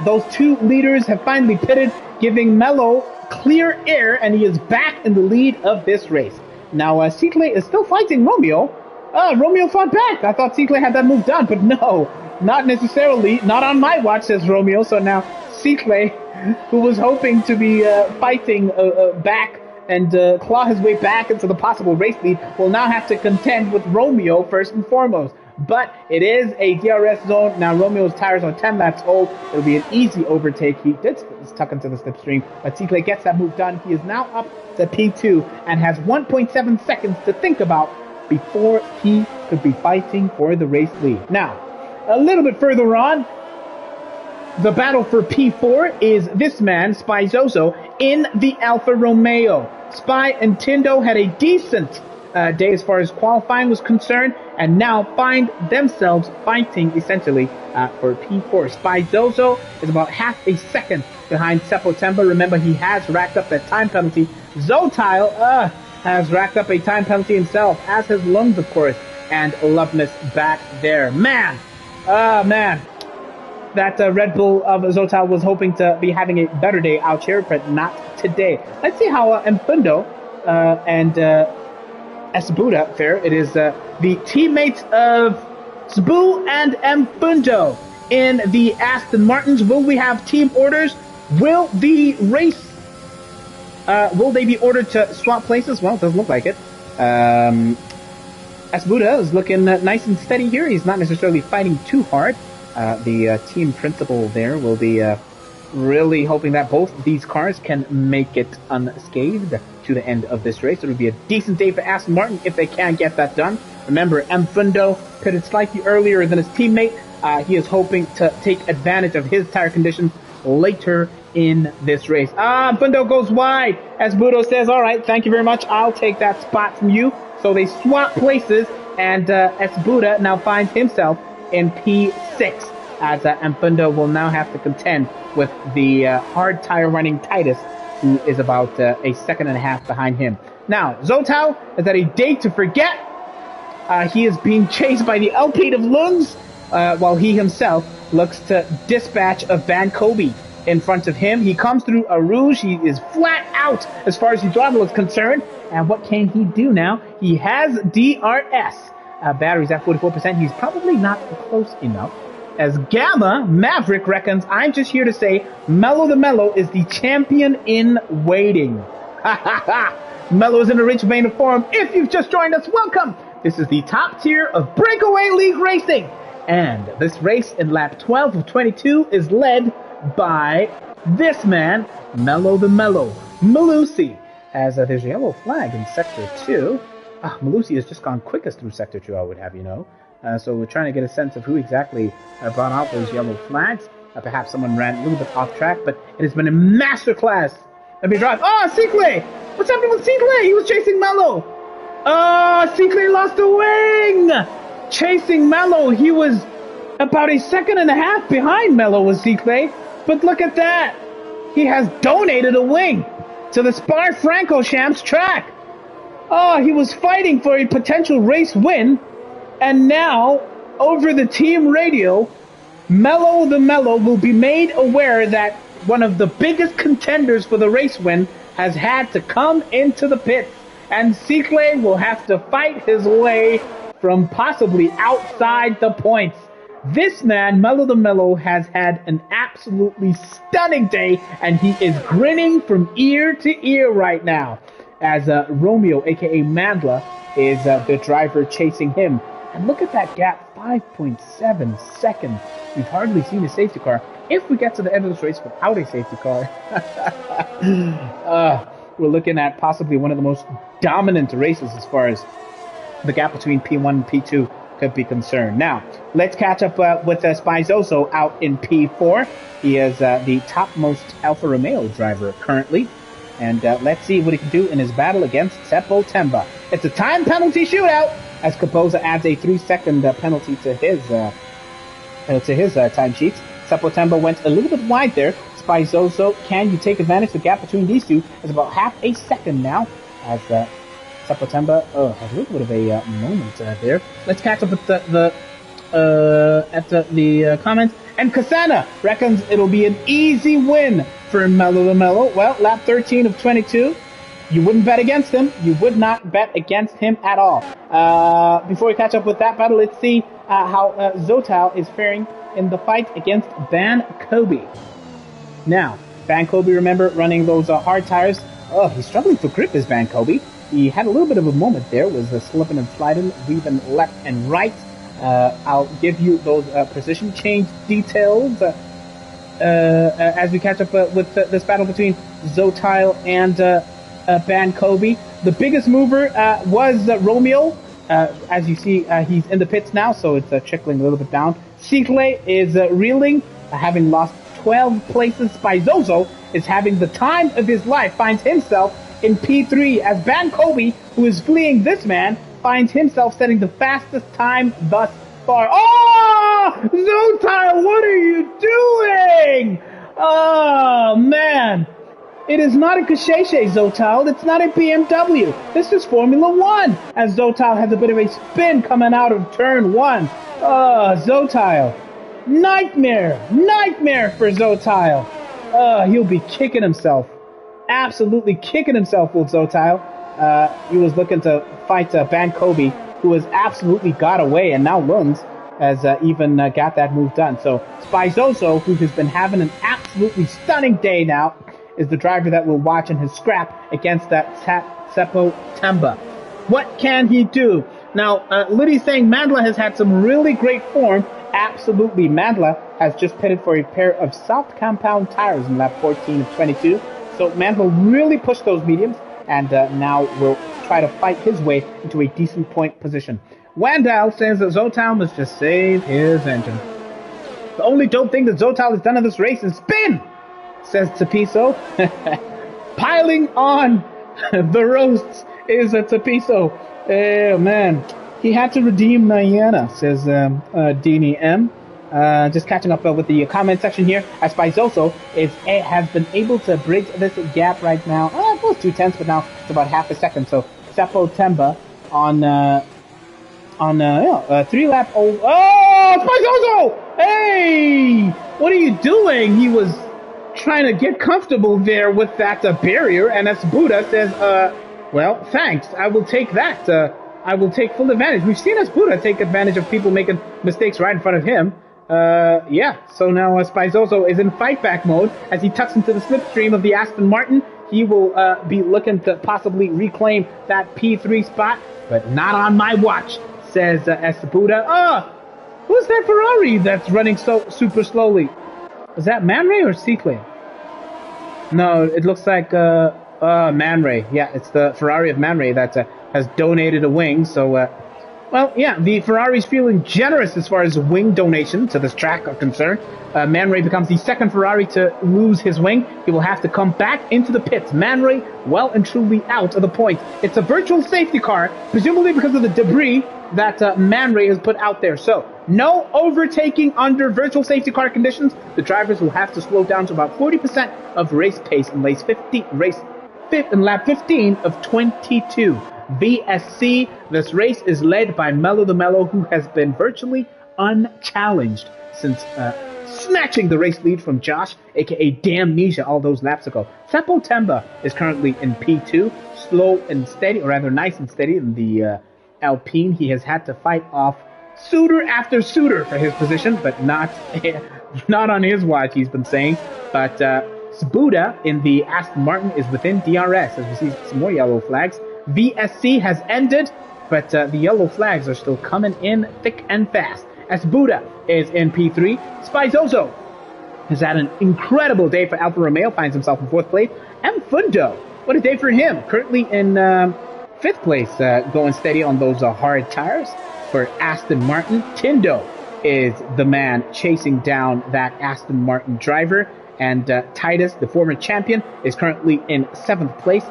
Those two leaders have finally pitted, giving Mello clear air, and he is back in the lead of this race. Now, Seatley is still fighting Romeo. Romeo fought back. I thought Seatley had that move done, but no. Not necessarily. Not on my watch, says Romeo. So now Seatley, who was hoping to be fighting back and claw his way back into the possible race lead, will now have to contend with Romeo first and foremost. But it is a DRS zone. Now Romeo's tires are 10 laps old. It'll be an easy overtake. He did tuck into the slipstream, but Seatley gets that move done. He is now up to P2 and has 1.7 seconds to think about before he could be fighting for the race lead. Now, a little bit further on, the battle for P4 is this man, Spy Zozo, in the Alfa Romeo. Spy and Tindo had a decent day as far as qualifying was concerned, and now find themselves fighting essentially for P4. Spy Zozo is about half a second behind Seppo Temba. Remember, he has racked up that time penalty. Zotile has racked up a time penalty himself, as has Lungs, of course, and Loveness back there. Man, that Red Bull of Zotal was hoping to be having a better day out here, but not today. Let's see how Mfundo and Esbuda fare. It is the teammates of Sbu and Mfundo in the Aston Martins. Will we have team orders? Will the race, will they be ordered to swap places? Well, it doesn't look like it. Esbuda is looking nice and steady here. He's not necessarily fighting too hard. The team principal there will be really hoping that both of these cars can make it unscathed to the end of this race. It would be a decent day for Aston Martin if they can get that done. Remember, Mfundo pitted slightly earlier than his teammate. He is hoping to take advantage of his tire conditions later in this race. Mfundo goes wide. Esbudo says, all right, thank you very much. I'll take that spot from you. So they swap places, and Esbuda now finds himself in P6, as Mfundo will now have to contend with the hard tire running Titus, who is about a second and a half behind him. Now, Zotal is at a day to forget. He is being chased by the Alpine of Lunds, while he himself looks to dispatch of Van Kobe in front of him. He comes through a Rouge. He is flat out as far as the throttle is concerned. And what can he do now? He has DRS. Batteries at 44%. He's probably not close enough. As Gamma Maverick reckons, I'm just here to say, Mello the Mello is the champion in waiting. Mello is in a rich vein of form. If you've just joined us, welcome. This is the top tier of Breakaway League Racing. And this race in lap 12 of 22 is led by this man, Mello the Mello, Malusi. As there's a yellow flag in Sector 2. Malusi has just gone quickest through Sector 2, I would have you know. So we're trying to get a sense of who exactly brought out those yellow flags. Perhaps someone ran a little bit off track, but it has been a masterclass. Let me drive. Oh, Seatley! What's happening with Seatley? He was chasing Mello. Oh, Seatley lost a wing! Chasing Mello. He was about a second and a half behind Mello was Seatley. But look at that. He has donated a wing to the Spa Francorchamps track. Oh, he was fighting for a potential race win, and now, over the team radio, Mello the Mello will be made aware that one of the biggest contenders for the race win has had to come into the pits, and Seatley will have to fight his way from possibly outside the points. This man, Mello the Mello, has had an absolutely stunning day, and he is grinning from ear to ear right now, as Romeo, aka Mandla, is the driver chasing him. And look at that gap, 5.7 seconds. We've hardly seen a safety car. If we get to the end of this race without a safety car, we're looking at possibly one of the most dominant races as far as the gap between P1 and P2 could be concerned. Now, let's catch up with Spizoso out in P4. He is the topmost Alfa Romeo driver currently. And let's see what he can do in his battle against Seppo Temba. It's a time penalty shootout as Kaposa adds a 3-second penalty to his timesheets. Seppo Temba went a little bit wide there. Spizoso, can you take advantage? The gap between these two is about half a second now as Seppo Temba has a little bit of a moment there. Let's catch up with the comments. And Kasana reckons it'll be an easy win for Melo Lamelo. Well, lap 13 of 22. You wouldn't bet against him. You would not bet against him at all. Before we catch up with that battle, let's see how Zotal is faring in the fight against Van Kobe. Now, Van Kobe, remember, running those hard tires. Oh, he's struggling for grip, is Van Kobe. He had a little bit of a moment there, was slipping and sliding, weaving left and right. I'll give you those precision change details as we catch up with this battle between Zotal and Van Kobe. The biggest mover was Romeo. As you see, he's in the pits now, so it's trickling a little bit down. Sikle is reeling, having lost 12 places. Spizoso is having the time of his life, finds himself in P3 as Van Kobe, who is fleeing this man, finds himself setting the fastest time thus far. Oh, Zotal, what are you doing? Oh, man. It is not a Kasheshe, Zotal. It's not a BMW. This is Formula 1, as Zotal has a bit of a spin coming out of turn 1. Oh, Zotal. Nightmare for Zotal. He'll be kicking himself. Absolutely kicking himself with Zotal. He was looking to fight Van Kobe, who has absolutely got away, and now Lunds has even got that move done. So Spizoso, who has been having an absolutely stunning day now, is the driver that we'll watch in his scrap against that Seppo Temba. What can he do? Now, Liddy's saying Mandla has had some really great form. Absolutely, Mandla has just pitted for a pair of soft compound tires in lap 14 of 22. So Mandla really pushed those mediums, and now will try to fight his way into a decent point position. Wandal says that Zotal must just save his engine. The only dope thing that Zotal has done in this race is spin, says Tapiso. Piling on the roasts is a Tapiso. Oh, man. He had to redeem Niana, says Dini M. Just catching up with the comment section here, as Spizoso has been able to bridge this gap right now. It was 2/10, but now it's about half a second. So Seppo Temba on 3-lap old. Oh, Spizoso! Hey, what are you doing? He was trying to get comfortable there with that barrier, and as Buddha says, well, thanks. I will take that. I will take full advantage. We've seen as Buddha take advantage of people making mistakes right in front of him. Yeah, so now Spizoso is in fight back mode as he tucks into the slipstream of the Aston Martin. He will be looking to possibly reclaim that P3 spot, but not on my watch, says Buddha. Who's that Ferrari that's running so super slowly? Is that Man Ray or Sikle? No, it looks like Man Ray. Yeah, it's the Ferrari of Man Ray that has donated a wing, so well, yeah, the Ferrari's feeling generous as far as wing donation to this track are concerned. Man Ray becomes the second Ferrari to lose his wing. He will have to come back into the pits. Man Ray well and truly out of the point. It's a virtual safety car, presumably because of the debris that Man Ray has put out there. So, no overtaking under virtual safety car conditions. The drivers will have to slow down to about 40% of race pace in lap 15 of 22. VSC. This race is led by Melo the Mellow, who has been virtually unchallenged since snatching the race lead from Josh, aka Damnesia, all those laps ago. Seppo Temba is currently in P2, slow and steady, or rather nice and steady in the Alpine. He has had to fight off suitor after suitor for his position, but not on his watch, he's been saying. But Buddha in the Aston Martin is within DRS, as we see some more yellow flags. VSC has ended, but the yellow flags are still coming in thick and fast. As Buddha is in P3, Spizoso has had an incredible day for Alfa Romeo, finds himself in 4th place. M. Fundo, what a day for him, currently in 5th place, going steady on those hard tires. for Aston Martin. Tindo is the man chasing down that Aston Martin driver. And Titus, the former champion, is currently in 7th place,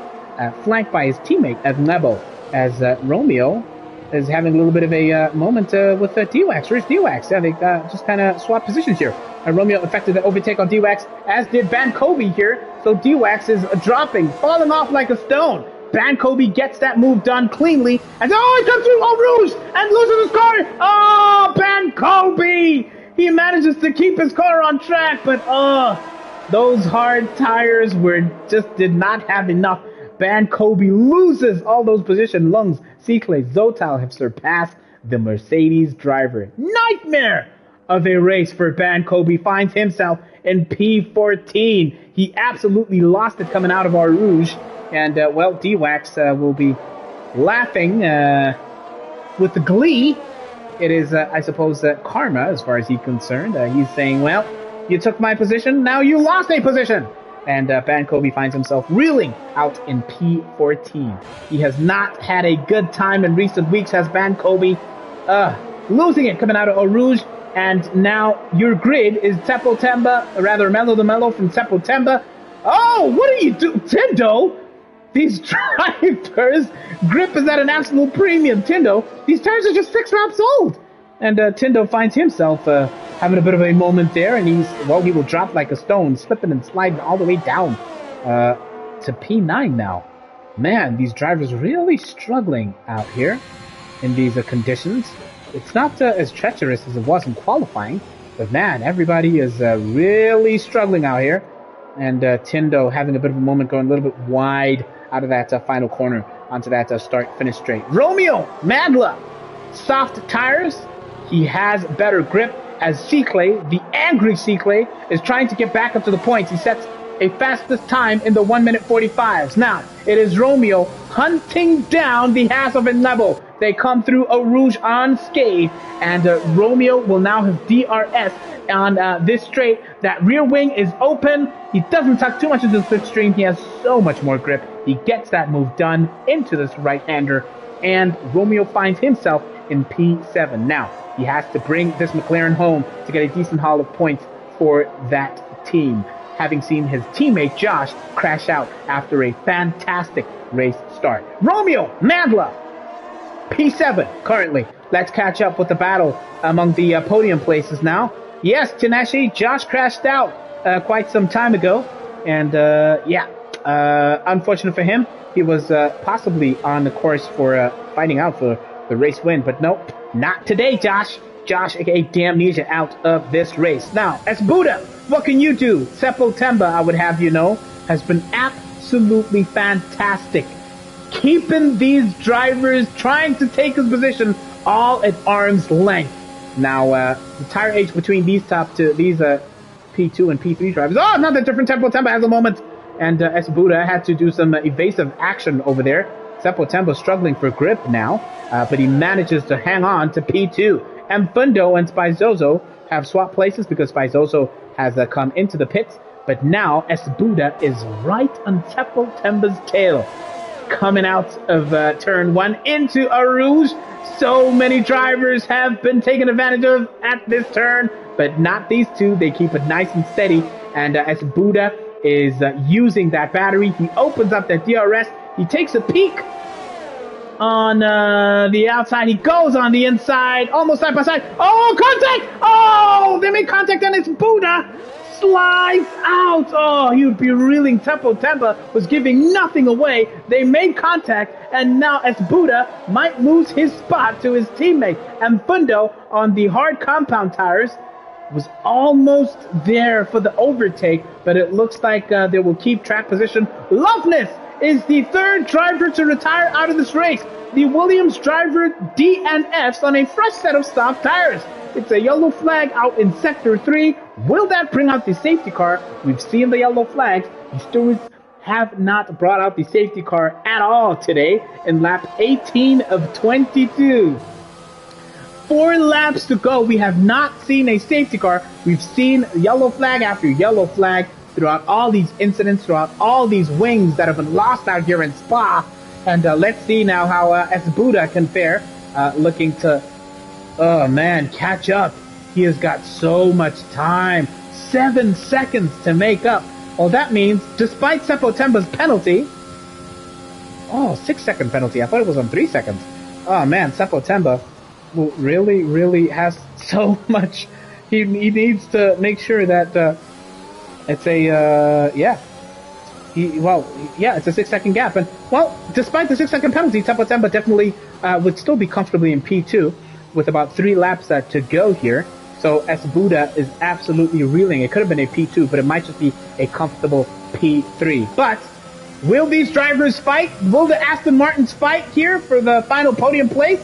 flanked by his teammate Nebo, as Romeo is having a little bit of a moment with D-Wax. Where's D-Wax? Yeah, they just kind of swapped positions here. Romeo effected the overtake on D-Wax, as did Van Kobe here. So D-Wax is dropping, falling off like a stone. Van Kobe gets that move done cleanly, and he comes through Eau Rouge and loses his car. Oh, Van Kobe! He manages to keep his car on track, but those hard tires did not have enough. Van Kobe loses all those positions. Lungs, Cicle, Zotal have surpassed the Mercedes driver. Nightmare of a race for Van Kobe. Finds himself in P14. He absolutely lost it coming out of Eau Rouge. And, D-Wax will be laughing with the glee. It is, I suppose, karma as far as he's concerned. He's saying, well, you took my position, now you lost a position. And Van Kobe finds himself reeling out in P14. He has not had a good time in recent weeks, has Van Kobe. Losing it coming out of Eau Rouge. And now your grid is Temba, or rather Mello the Mello from Temba. Oh, what are you doing, Tindo? These drivers, grip is at an absolute premium. Tindo, these tires are just 6 laps old. And Tindo finds himself having a bit of a moment there, and he will drop like a stone, slipping and sliding all the way down to P9 now. Man, these drivers really struggling out here in these conditions. It's not as treacherous as it was in qualifying, but man, everybody is really struggling out here. And Tindo having a bit of a moment, going a little bit wide out of that final corner onto that start-finish straight. Romeo Magla, soft tires. He has better grip, as Cicle, the angry Cicle, is trying to get back up to the points. He sets a fastest time in the 1:45s. Now, it is Romeo hunting down the Haas of Nebo. They come through Eau Rouge unscathed, and Romeo will now have DRS on this straight. That rear wing is open. He doesn't tuck too much into the slipstream. He has so much more grip. He gets that move done into this right-hander, and Romeo finds himself in P7. Now, he has to bring this McLaren home to get a decent haul of points for that team, having seen his teammate Josh crash out after a fantastic race start. Romeo Magla, P7 currently. Let's catch up with the battle among the podium places now. Yes, Tanashi, Josh crashed out quite some time ago, and unfortunate for him. He was possibly on the course for fighting out for the race win, but nope, not today, Josh. Josh, aka Damnesia, out of this race. Now, as Buddha, what can you do? Seppo Temba, I would have you know, has been absolutely fantastic, keeping these drivers trying to take his position all at arm's length. Now, the tire age between these P2 and P3 drivers. Oh, not that different. Seppo Temba has a moment, and Buddha had to do some evasive action over there. Seppo Temba struggling for grip now, but he manages to hang on to P2. And Fundo and Spizozo have swapped places because Spizozo has come into the pits, but now Buddha is right on Seppo Temba's tail, coming out of turn 1 into Eau Rouge. So many drivers have been taken advantage of at this turn, but not these two. They keep it nice and steady, and Buddha is using that battery. He opens up that DRS. He takes a peek on the outside. He goes on the inside, almost side by side. Oh, contact! Oh, they made contact, and it's Buddha slides out. Oh, he would be reeling. Seppo Temba was giving nothing away. They made contact, and now as Buddha might lose his spot to his teammate. And Fundo on the hard compound tires was almost there for the overtake, but it looks like they will keep track position. Loveness is the third driver to retire out of this race. The Williams driver DNFs on a fresh set of soft tires. It's a yellow flag out in Sector 3. Will that bring out the safety car? We've seen the yellow flags. The stewards have not brought out the safety car at all today in lap 18 of 22. 4 laps to go. We have not seen a safety car. We've seen yellow flag after yellow flag throughout all these incidents, throughout all these wings that have been lost out here in Spa. And let's see now how Buddha can fare, looking to Oh man, catch up. He has got so much time. 7 seconds to make up. Well, that means, despite Seppo Temba's penalty... Oh, 6-second penalty. I thought it was on 3 seconds. Oh man, Seppo Temba really has so much. He needs to make sure that it's a it's a 6-second gap. And well, despite the 6-second penalty, Seppo Temba definitely would still be comfortably in P2 with about 3 laps to go here. So S. Buddha is absolutely reeling. It could have been a P2, but it might just be a comfortable P3. But will these drivers fight? Will the Aston Martins fight here for the final podium place?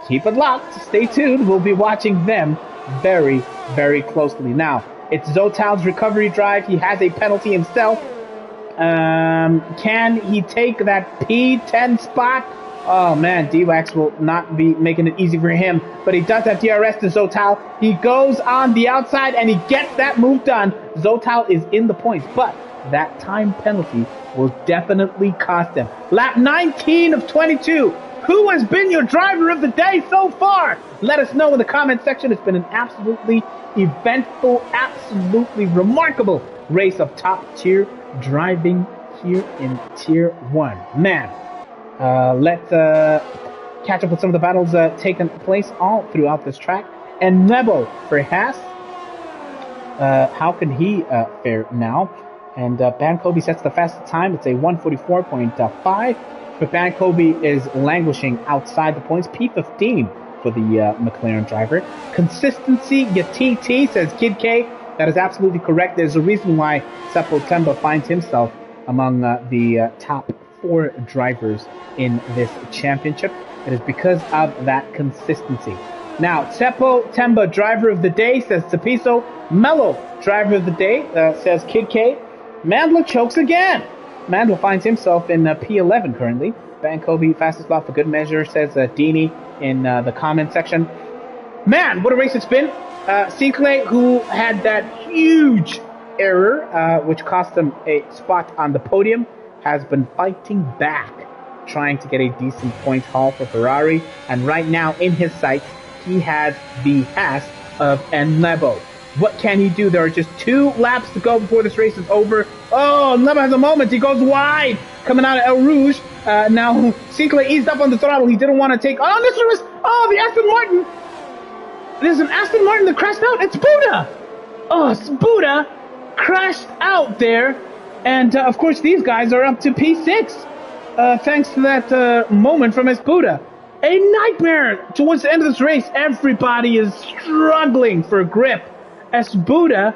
Keep it locked. Stay tuned. We'll be watching them very, very closely. Now, it's Zotal's recovery drive. He has a penalty himself. Can he take that P10 spot? Oh man, D-Wax will not be making it easy for him, but he does have DRS to Zotal. He goes on the outside and he gets that move done. Zotal is in the points, but that time penalty will definitely cost him. Lap 19 of 22. Who has been your driver of the day so far? Let us know in the comment section. It's been an absolutely eventful, absolutely remarkable race of top tier driving here in Tier 1. Man, let's catch up with some of the battles taking place all throughout this track. And Nebo for Haas. How can he fare now? And Bankobi sets the fastest time. It's a 1:44.5. But Bankobi is languishing outside the points. P15 for the McLaren driver. Consistency, TT, says Kid K. That is absolutely correct. There's a reason why Seppo Temba finds himself among the top 4 drivers in this championship. It is because of that consistency. Now, Seppo Temba, driver of the day, says Tapiso. Mello, driver of the day, says Kid K. Mandla chokes again. Mandla finds himself in P11 currently. Bankobi, fastest lap for good measure, says Dini in the comment section. Man, what a race it's been. Sinclair, who had that huge error, which cost him a spot on the podium, has been fighting back, trying to get a decent point haul for Ferrari. And right now, in his sights, he has the Haas of Enlebo. What can he do? There are just 2 laps to go before this race is over. Oh, Enlebo has a moment. He goes wide, coming out of El Rouge. Now, Sinclair eased up on the throttle. He didn't want to take... Oh, this was... Oh, the Aston Martin. There's an Aston Martin that crashed out. It's Buddha. Oh, Buddha crashed out there. And, of course, these guys are up to P6. Thanks to that moment from Buddha. A nightmare towards the end of this race. Everybody is struggling for grip. Buddha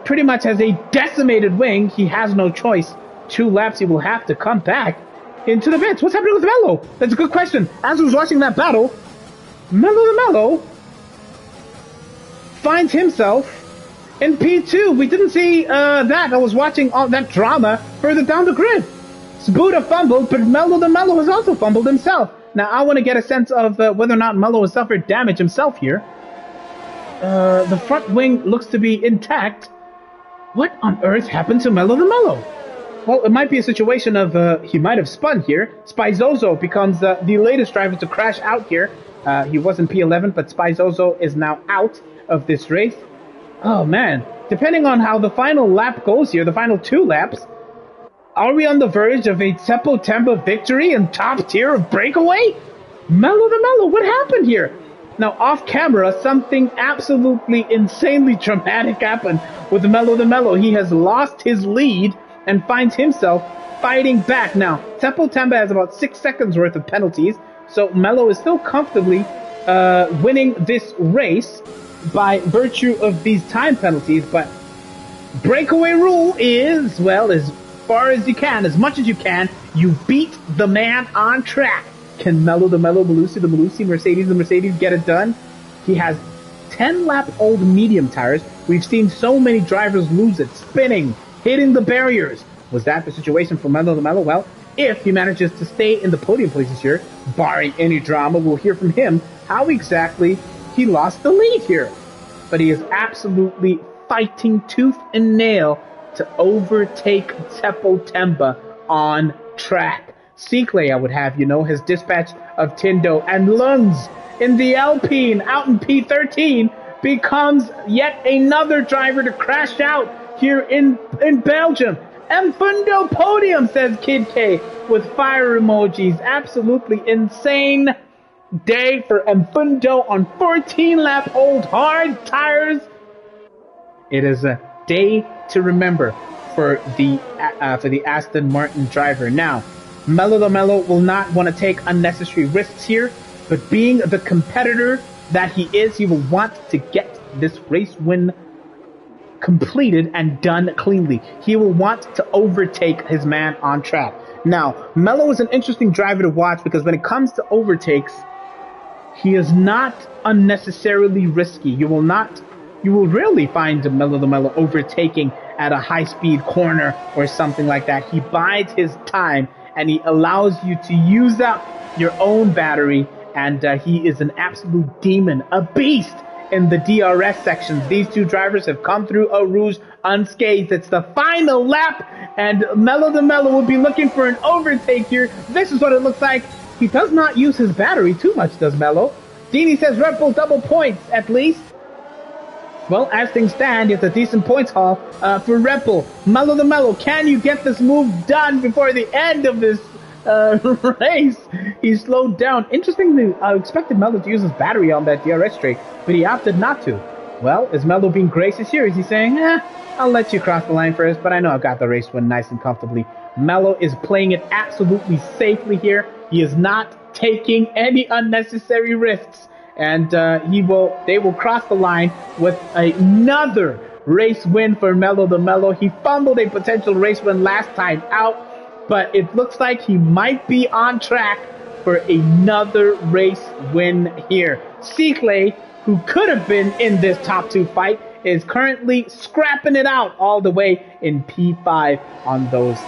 pretty much has a decimated wing. He has no choice. 2 laps, he will have to come back into the pits. What's happening with Mello? That's a good question. As I was watching that battle, Mello finds himself in P2. We didn't see that. I was watching all that drama further down the grid. Buddha fumbled, but Mello has also fumbled himself. Now, I want to get a sense of whether or not Mello has suffered damage himself here. The front wing looks to be intact. What on earth happened to Mello? Well, it might be a situation of he might have spun here. Spizozo becomes the latest driver to crash out here. He was in P11, but Spizozo is now out of this race. Oh man, depending on how the final lap goes here, the final 2 laps, are we on the verge of a Seppo Temba victory in top tier of Breakaway? Mello, what happened here? Now, off camera, something absolutely insanely dramatic happened with Mello. He has lost his lead and finds himself fighting back. Now, Seppo Temba has about 6 seconds worth of penalties, so Mello is still comfortably winning this race by virtue of these time penalties, but breakaway rule is, well, as far as you can, as much as you can, you beat the man on track. Can Mello, the Malusi, Mercedes, the Mercedes get it done? He has 10-lap-old medium tires. We've seen so many drivers lose it, spinning, hitting the barriers. Was that the situation for Mello? Well, if he manages to stay in the podium places here, barring any drama, we'll hear from him how exactly he lost the lead here. But he is absolutely fighting tooth and nail to overtake Seppo Temba on track. Seekley, I would have you know, his dispatch of Tindo and Lunds in the Alpine out in P13 becomes yet another driver to crash out here in Belgium. Mfundo podium, says Kid K with fire emojis. Absolutely insane day for Mfundo on 14-lap old hard tires. It is a day to remember for the Aston Martin driver. Now, Melo the Melo will not want to take unnecessary risks here, but being the competitor that he is, he will want to get this race win completed and done cleanly. He will want to overtake his man on track. Now, Melo is an interesting driver to watch because when it comes to overtakes, he is not unnecessarily risky. You will rarely find Melo the Melo overtaking at a high-speed corner or something like that. He bides his time and he allows you to use up your own battery, and he is an absolute demon, a beast in the DRS sections. These two drivers have come through Eau Rouge unscathed. It's the final lap, and Melo the Melo will be looking for an overtake here. This is what it looks like. He does not use his battery too much, does Melo? Dini says Red Bull double points, at least. Well, as things stand, it's a decent points haul for Red Bull. Melo the Melo, can you get this move done before the end of this race? He slowed down. Interestingly, I expected Melo to use his battery on that DRS straight, but he opted not to. Well, is Melo being gracious here? Is he saying, I'll let you cross the line first, but I know I got the race win nice and comfortably. Melo is playing it absolutely safely here. He is not taking any unnecessary risks, and they will cross the line with another race win for Melo the Melo. He fumbled a potential race win last time out, but it looks like he might be on track for another race win here. Seekley, who could have been in this top two fight, is currently scrapping it out all the way in P5 on those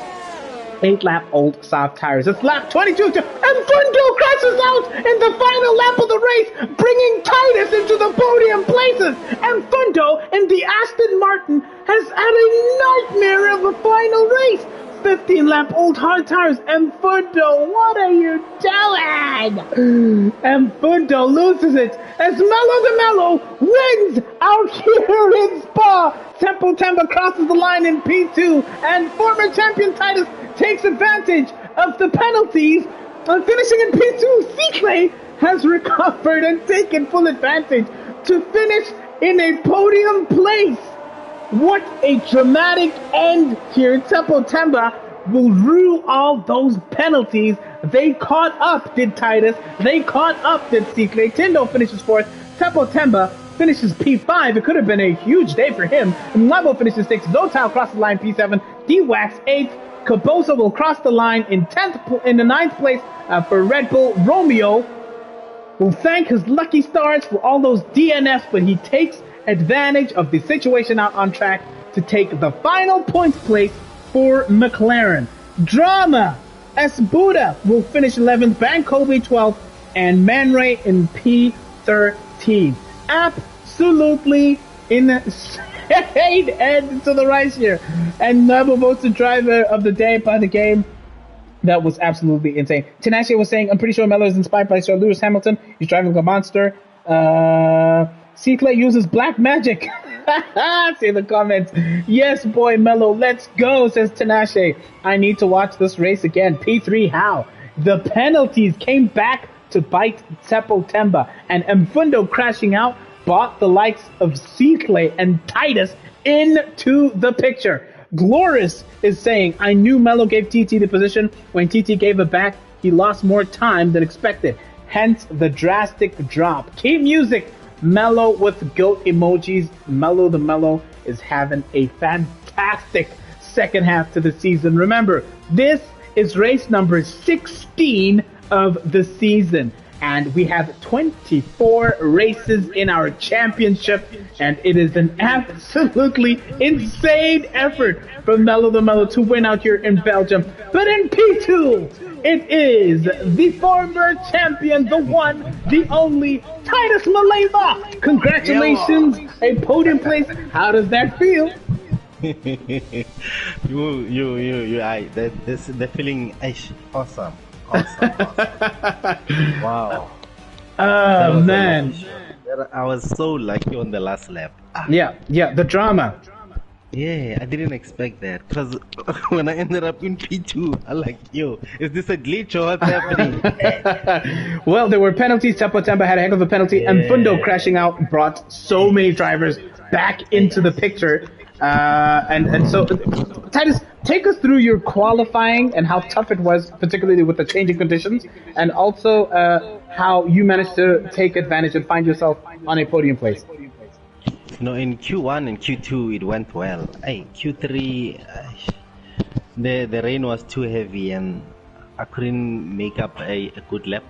8-lap old soft tires. It's lap 22, and Mfundo crashes out in the final lap of the race, bringing Titus into the podium places. And Mfundo in the Aston Martin has had a nightmare of a final race. 15-lap old hard tires. Mfundo, what are you doing? Mfundo loses it as Melo the Melo wins out here in Spa. Tempo Temba crosses the line in P2, and former champion Titus takes advantage of the penalties. Finishing in P2, Seekley has recovered and taken full advantage to finish in a podium place. What a dramatic end here. Tempo Temba will rue all those penalties. They caught up, did Titus. They caught up, did Seekley. Tindo finishes fourth. Tempo Temba finishes P5. It could have been a huge day for him. Mlebo finishes sixth. Zotal crosses the line P7. D-Wax eighth. Caboso will cross the line in the ninth place for Red Bull. Romeo will thank his lucky stars for all those DNFs, but he takes advantage of the situation out on track to take the final points place for McLaren. Drama. Esbuda will finish 11th, Bankobi 12th, and Man Ray in P13. Absolutely insane end to the race here. And Noble votes the driver of the day by the game. That was absolutely insane. Tinashe was saying, I'm pretty sure Melo is inspired by Sir Lewis Hamilton. He's driving like a monster. Seekley uses black magic. See the comments. Yes, boy, Melo, let's go, says Tinashe. I need to watch this race again. P3, how? The penalties came back to bite Seppo Temba, and Mfundo crashing out brought the likes of Seekley and Titus into the picture. Gloris is saying, I knew Melo gave TT the position. When TT gave it back, he lost more time than expected. Hence the drastic drop. Key music. Melo with goat emojis. Melo the Melo is having a fantastic second half to the season. Remember, this is race number 16 of the season, and we have 24 races in our championship, and it is an absolutely insane effort for Melo the Melo to win out here in Belgium. But in P2, it is the former champion, the one, the only, Titus Maleva. Congratulations, a podium place. How does that feel? the feeling, awesome, awesome, awesome. Wow. Oh, man. I was so lucky on the last lap. Yeah, the drama. Yeah, I didn't expect that because when I ended up in P2, I'm like, yo, is this a glitch or what's happening? Well, there were penalties. Tempo had a heck of a penalty, and Fundo crashing out brought so many drivers back into the picture. And so, Titus, take us through your qualifying and how tough it was, particularly with the changing conditions, and also how you managed to take advantage and find yourself on a podium place. In Q1 and Q2 it went well. Q3, the rain was too heavy and I couldn't make up a good lap.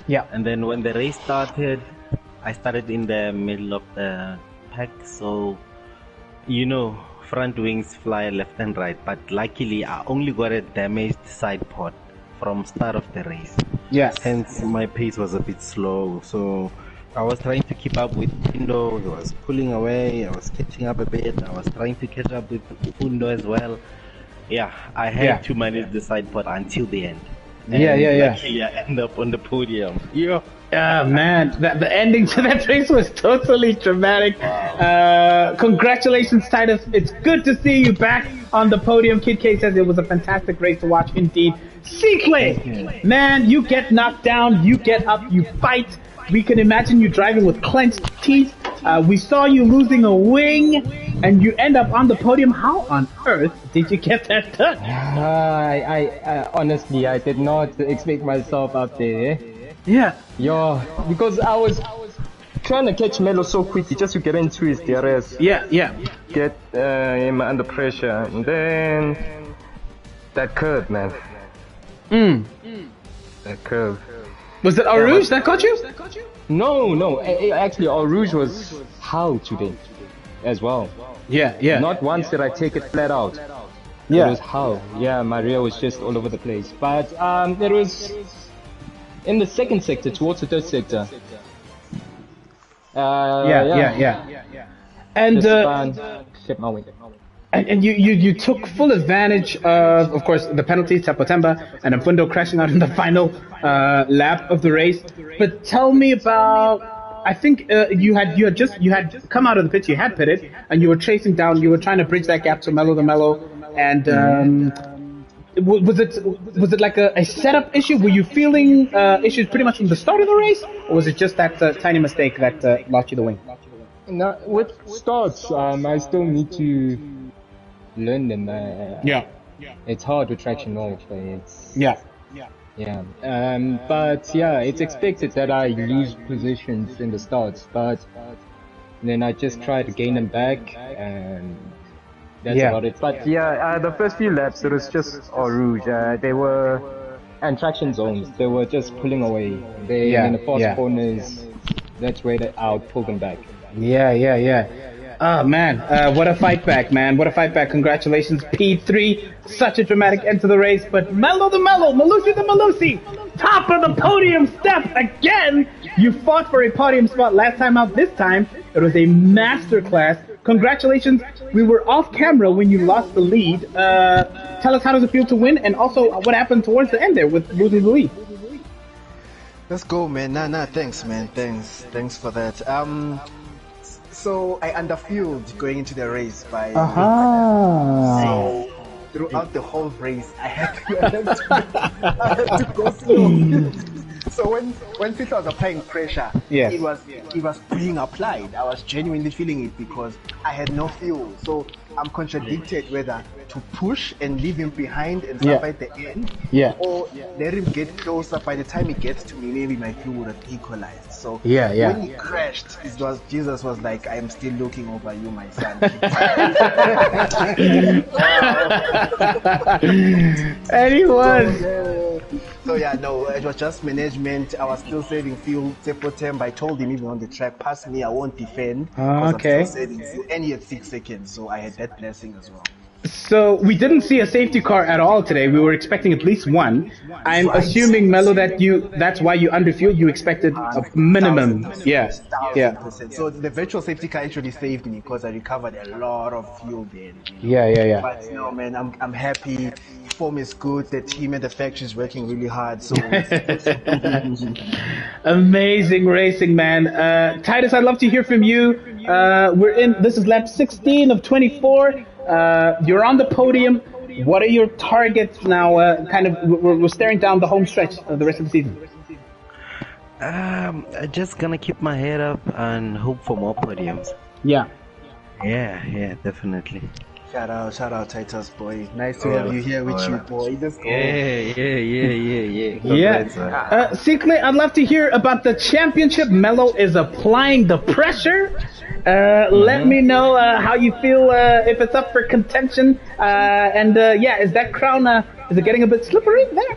Yeah. And then when the race started, I started in the middle of the pack, so front wings fly left and right. But luckily, I only got a damaged side pod from start of the race. Yes. Hence, my pace was a bit slow. So I was trying to keep up with Fundo. He was pulling away. I was catching up a bit. I was trying to catch up with Fundo as well. Yeah, I had to manage the side pod until the end. And luckily, I ended up on the podium. Yeah. Man, the ending to that race was totally dramatic. Wow. Congratulations, Titus. It's good to see you back on the podium. Kid K says it was a fantastic race to watch indeed. C-Clay, man, you get knocked down, you get up, you fight. We can imagine you driving with clenched teeth. We saw you losing a wing, and you end up on the podium. How on earth did you get that done? I honestly, I did not expect myself up there. Yeah, because I was trying to catch Melo so quickly just to get into his DRS. Yeah. Get him under pressure, and then that curve, man. That curve. Was it Eau Rouge that caught you? No. Actually, Eau Rouge was how today, as well. Yeah. Not once did I take it flat out. Yeah. It was how. Yeah, my rear was just all over the place. But it was in the second sector, towards the third sector. Yeah. And kept my wing. And you took full advantage of course, the penalties, Temba and Mfundo crashing out in the final lap of the race. But tell me about, I think you had come out of the pit, you had pitted, and you were chasing down, you were trying to bridge that gap to Melo the Melo, and was it like a setup issue? Were you feeling issues pretty much from the start of the race, or was it just that tiny mistake that lost you the wing? No, with starts, I still need to learn them. It's hard with traction knowledge, but it's but it's expected that I lose positions in the starts, but then I just try to gain them back, and that's about it. But the first few laps it was just Eau Rouge. They were and traction zones. They were just pulling away. In the fast corners. That's where I'll pull them back. Yeah. Oh, man. What a fight back, man. What a fight back. Congratulations, P3. Such a dramatic end to the race. But Melo the Melo, Malusi the Malusi, top of the podium step again. You fought for a podium spot last time out. This time, it was a masterclass. Congratulations. We were off camera when you lost the lead. Tell us, how does it feel to win? And also, what happened towards the end there with losing the lead? Let's go, man. Nah, thanks, man. Thanks for that. So I underfueled going into the race by so throughout the whole race I had to go slow. So when people was applying pressure, it was being applied. I was genuinely feeling it because I had no fuel. So I'm contradicted whether to push and leave him behind and stop at the end, or let him get closer. By the time he gets to me, maybe my fuel would have equalized. So when he crashed, Jesus was like, "I am still looking over you, my son." And he was. So it was just management. I was still saving fuel. I told him even on the track, pass me, I won't defend. Okay. I'm still saving fuel. And he had 6 seconds, so I had that blessing as well. So we didn't see a safety car at all today. We were expecting at least one. I'm assuming, Mello, that's why you underfueled. You expected a minimum. 1000%. Yeah. 1000%. So the virtual safety car actually saved me because I recovered a lot of fuel then. Yeah. But no, man, I'm happy. Form is good. The team and the factory is working really hard. So amazing racing, man. Titus, I'd love to hear from you. This is lap 16 of 24. You're on the podium. What are your targets now? We're staring down the home stretch of the rest of the season. Just gonna keep my head up and hope for more podiums. Yeah, definitely. Shout out, Titus boy. Nice to have you here with you, boy. Let's go. Yeah. Secretly, I'd love to hear about the championship. Mello is applying the pressure. Let me know how you feel, if it's up for contention. Is that crown, is it getting a bit slippery there?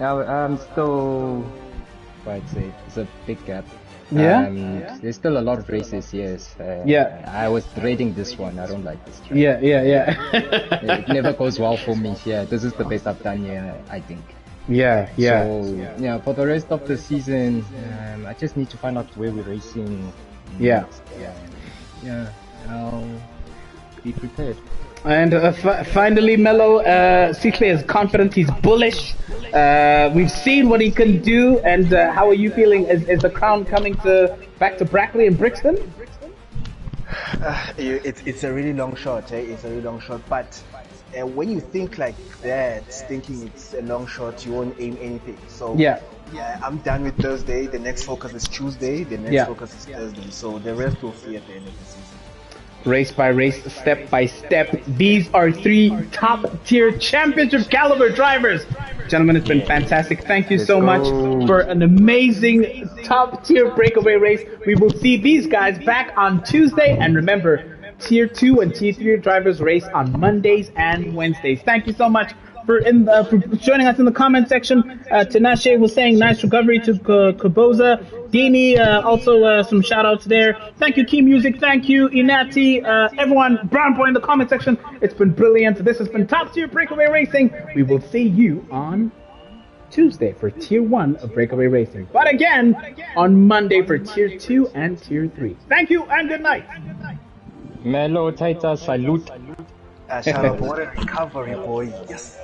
I'm still, I'd say, it's a big gap. Yeah? There's still a lot of races, yes. I was dreading this one. I don't like this track. Yeah. It never goes well for me. Yeah, this is the best I've done here, I think. Yeah. So, for the rest of the season, I just need to find out where we're racing. Yeah. I'll be prepared. And finally, Mello, Sikle is confident, he's bullish. We've seen what he can do, and how are you feeling? Is the crown coming back to Brakeaway and Brixton? It's a really long shot, It's a really long shot, but when you think like that, thinking it's a long shot, you won't aim anything. So yeah, I'm done with Thursday. The next focus is Tuesday. The next focus is Thursday. So the rest we'll see at the end of the season. Race by race, step by step. These are 3 top-tier championship caliber drivers. Gentlemen, it's been fantastic. Thank you so much for an amazing top-tier breakaway race. We will see these guys back on Tuesday. And remember, Tier 2 and Tier 3 drivers race on Mondays and Wednesdays. Thank you so much for joining us in the comment section. Tinashe was saying nice recovery to Kaboza. Dini, also some shout outs there. Thank you, Key Music. Thank you, Inati. Everyone, Brown Boy in the comment section. It's been brilliant. This has been Top Tier Breakaway Racing. We will see you on Tuesday for Tier 1 of Breakaway Racing. But again, on Monday for Tier 2 and Tier 3. Thank you and good night. Mello, Taita, salute. Shout out, what a recovery, boy. Yes.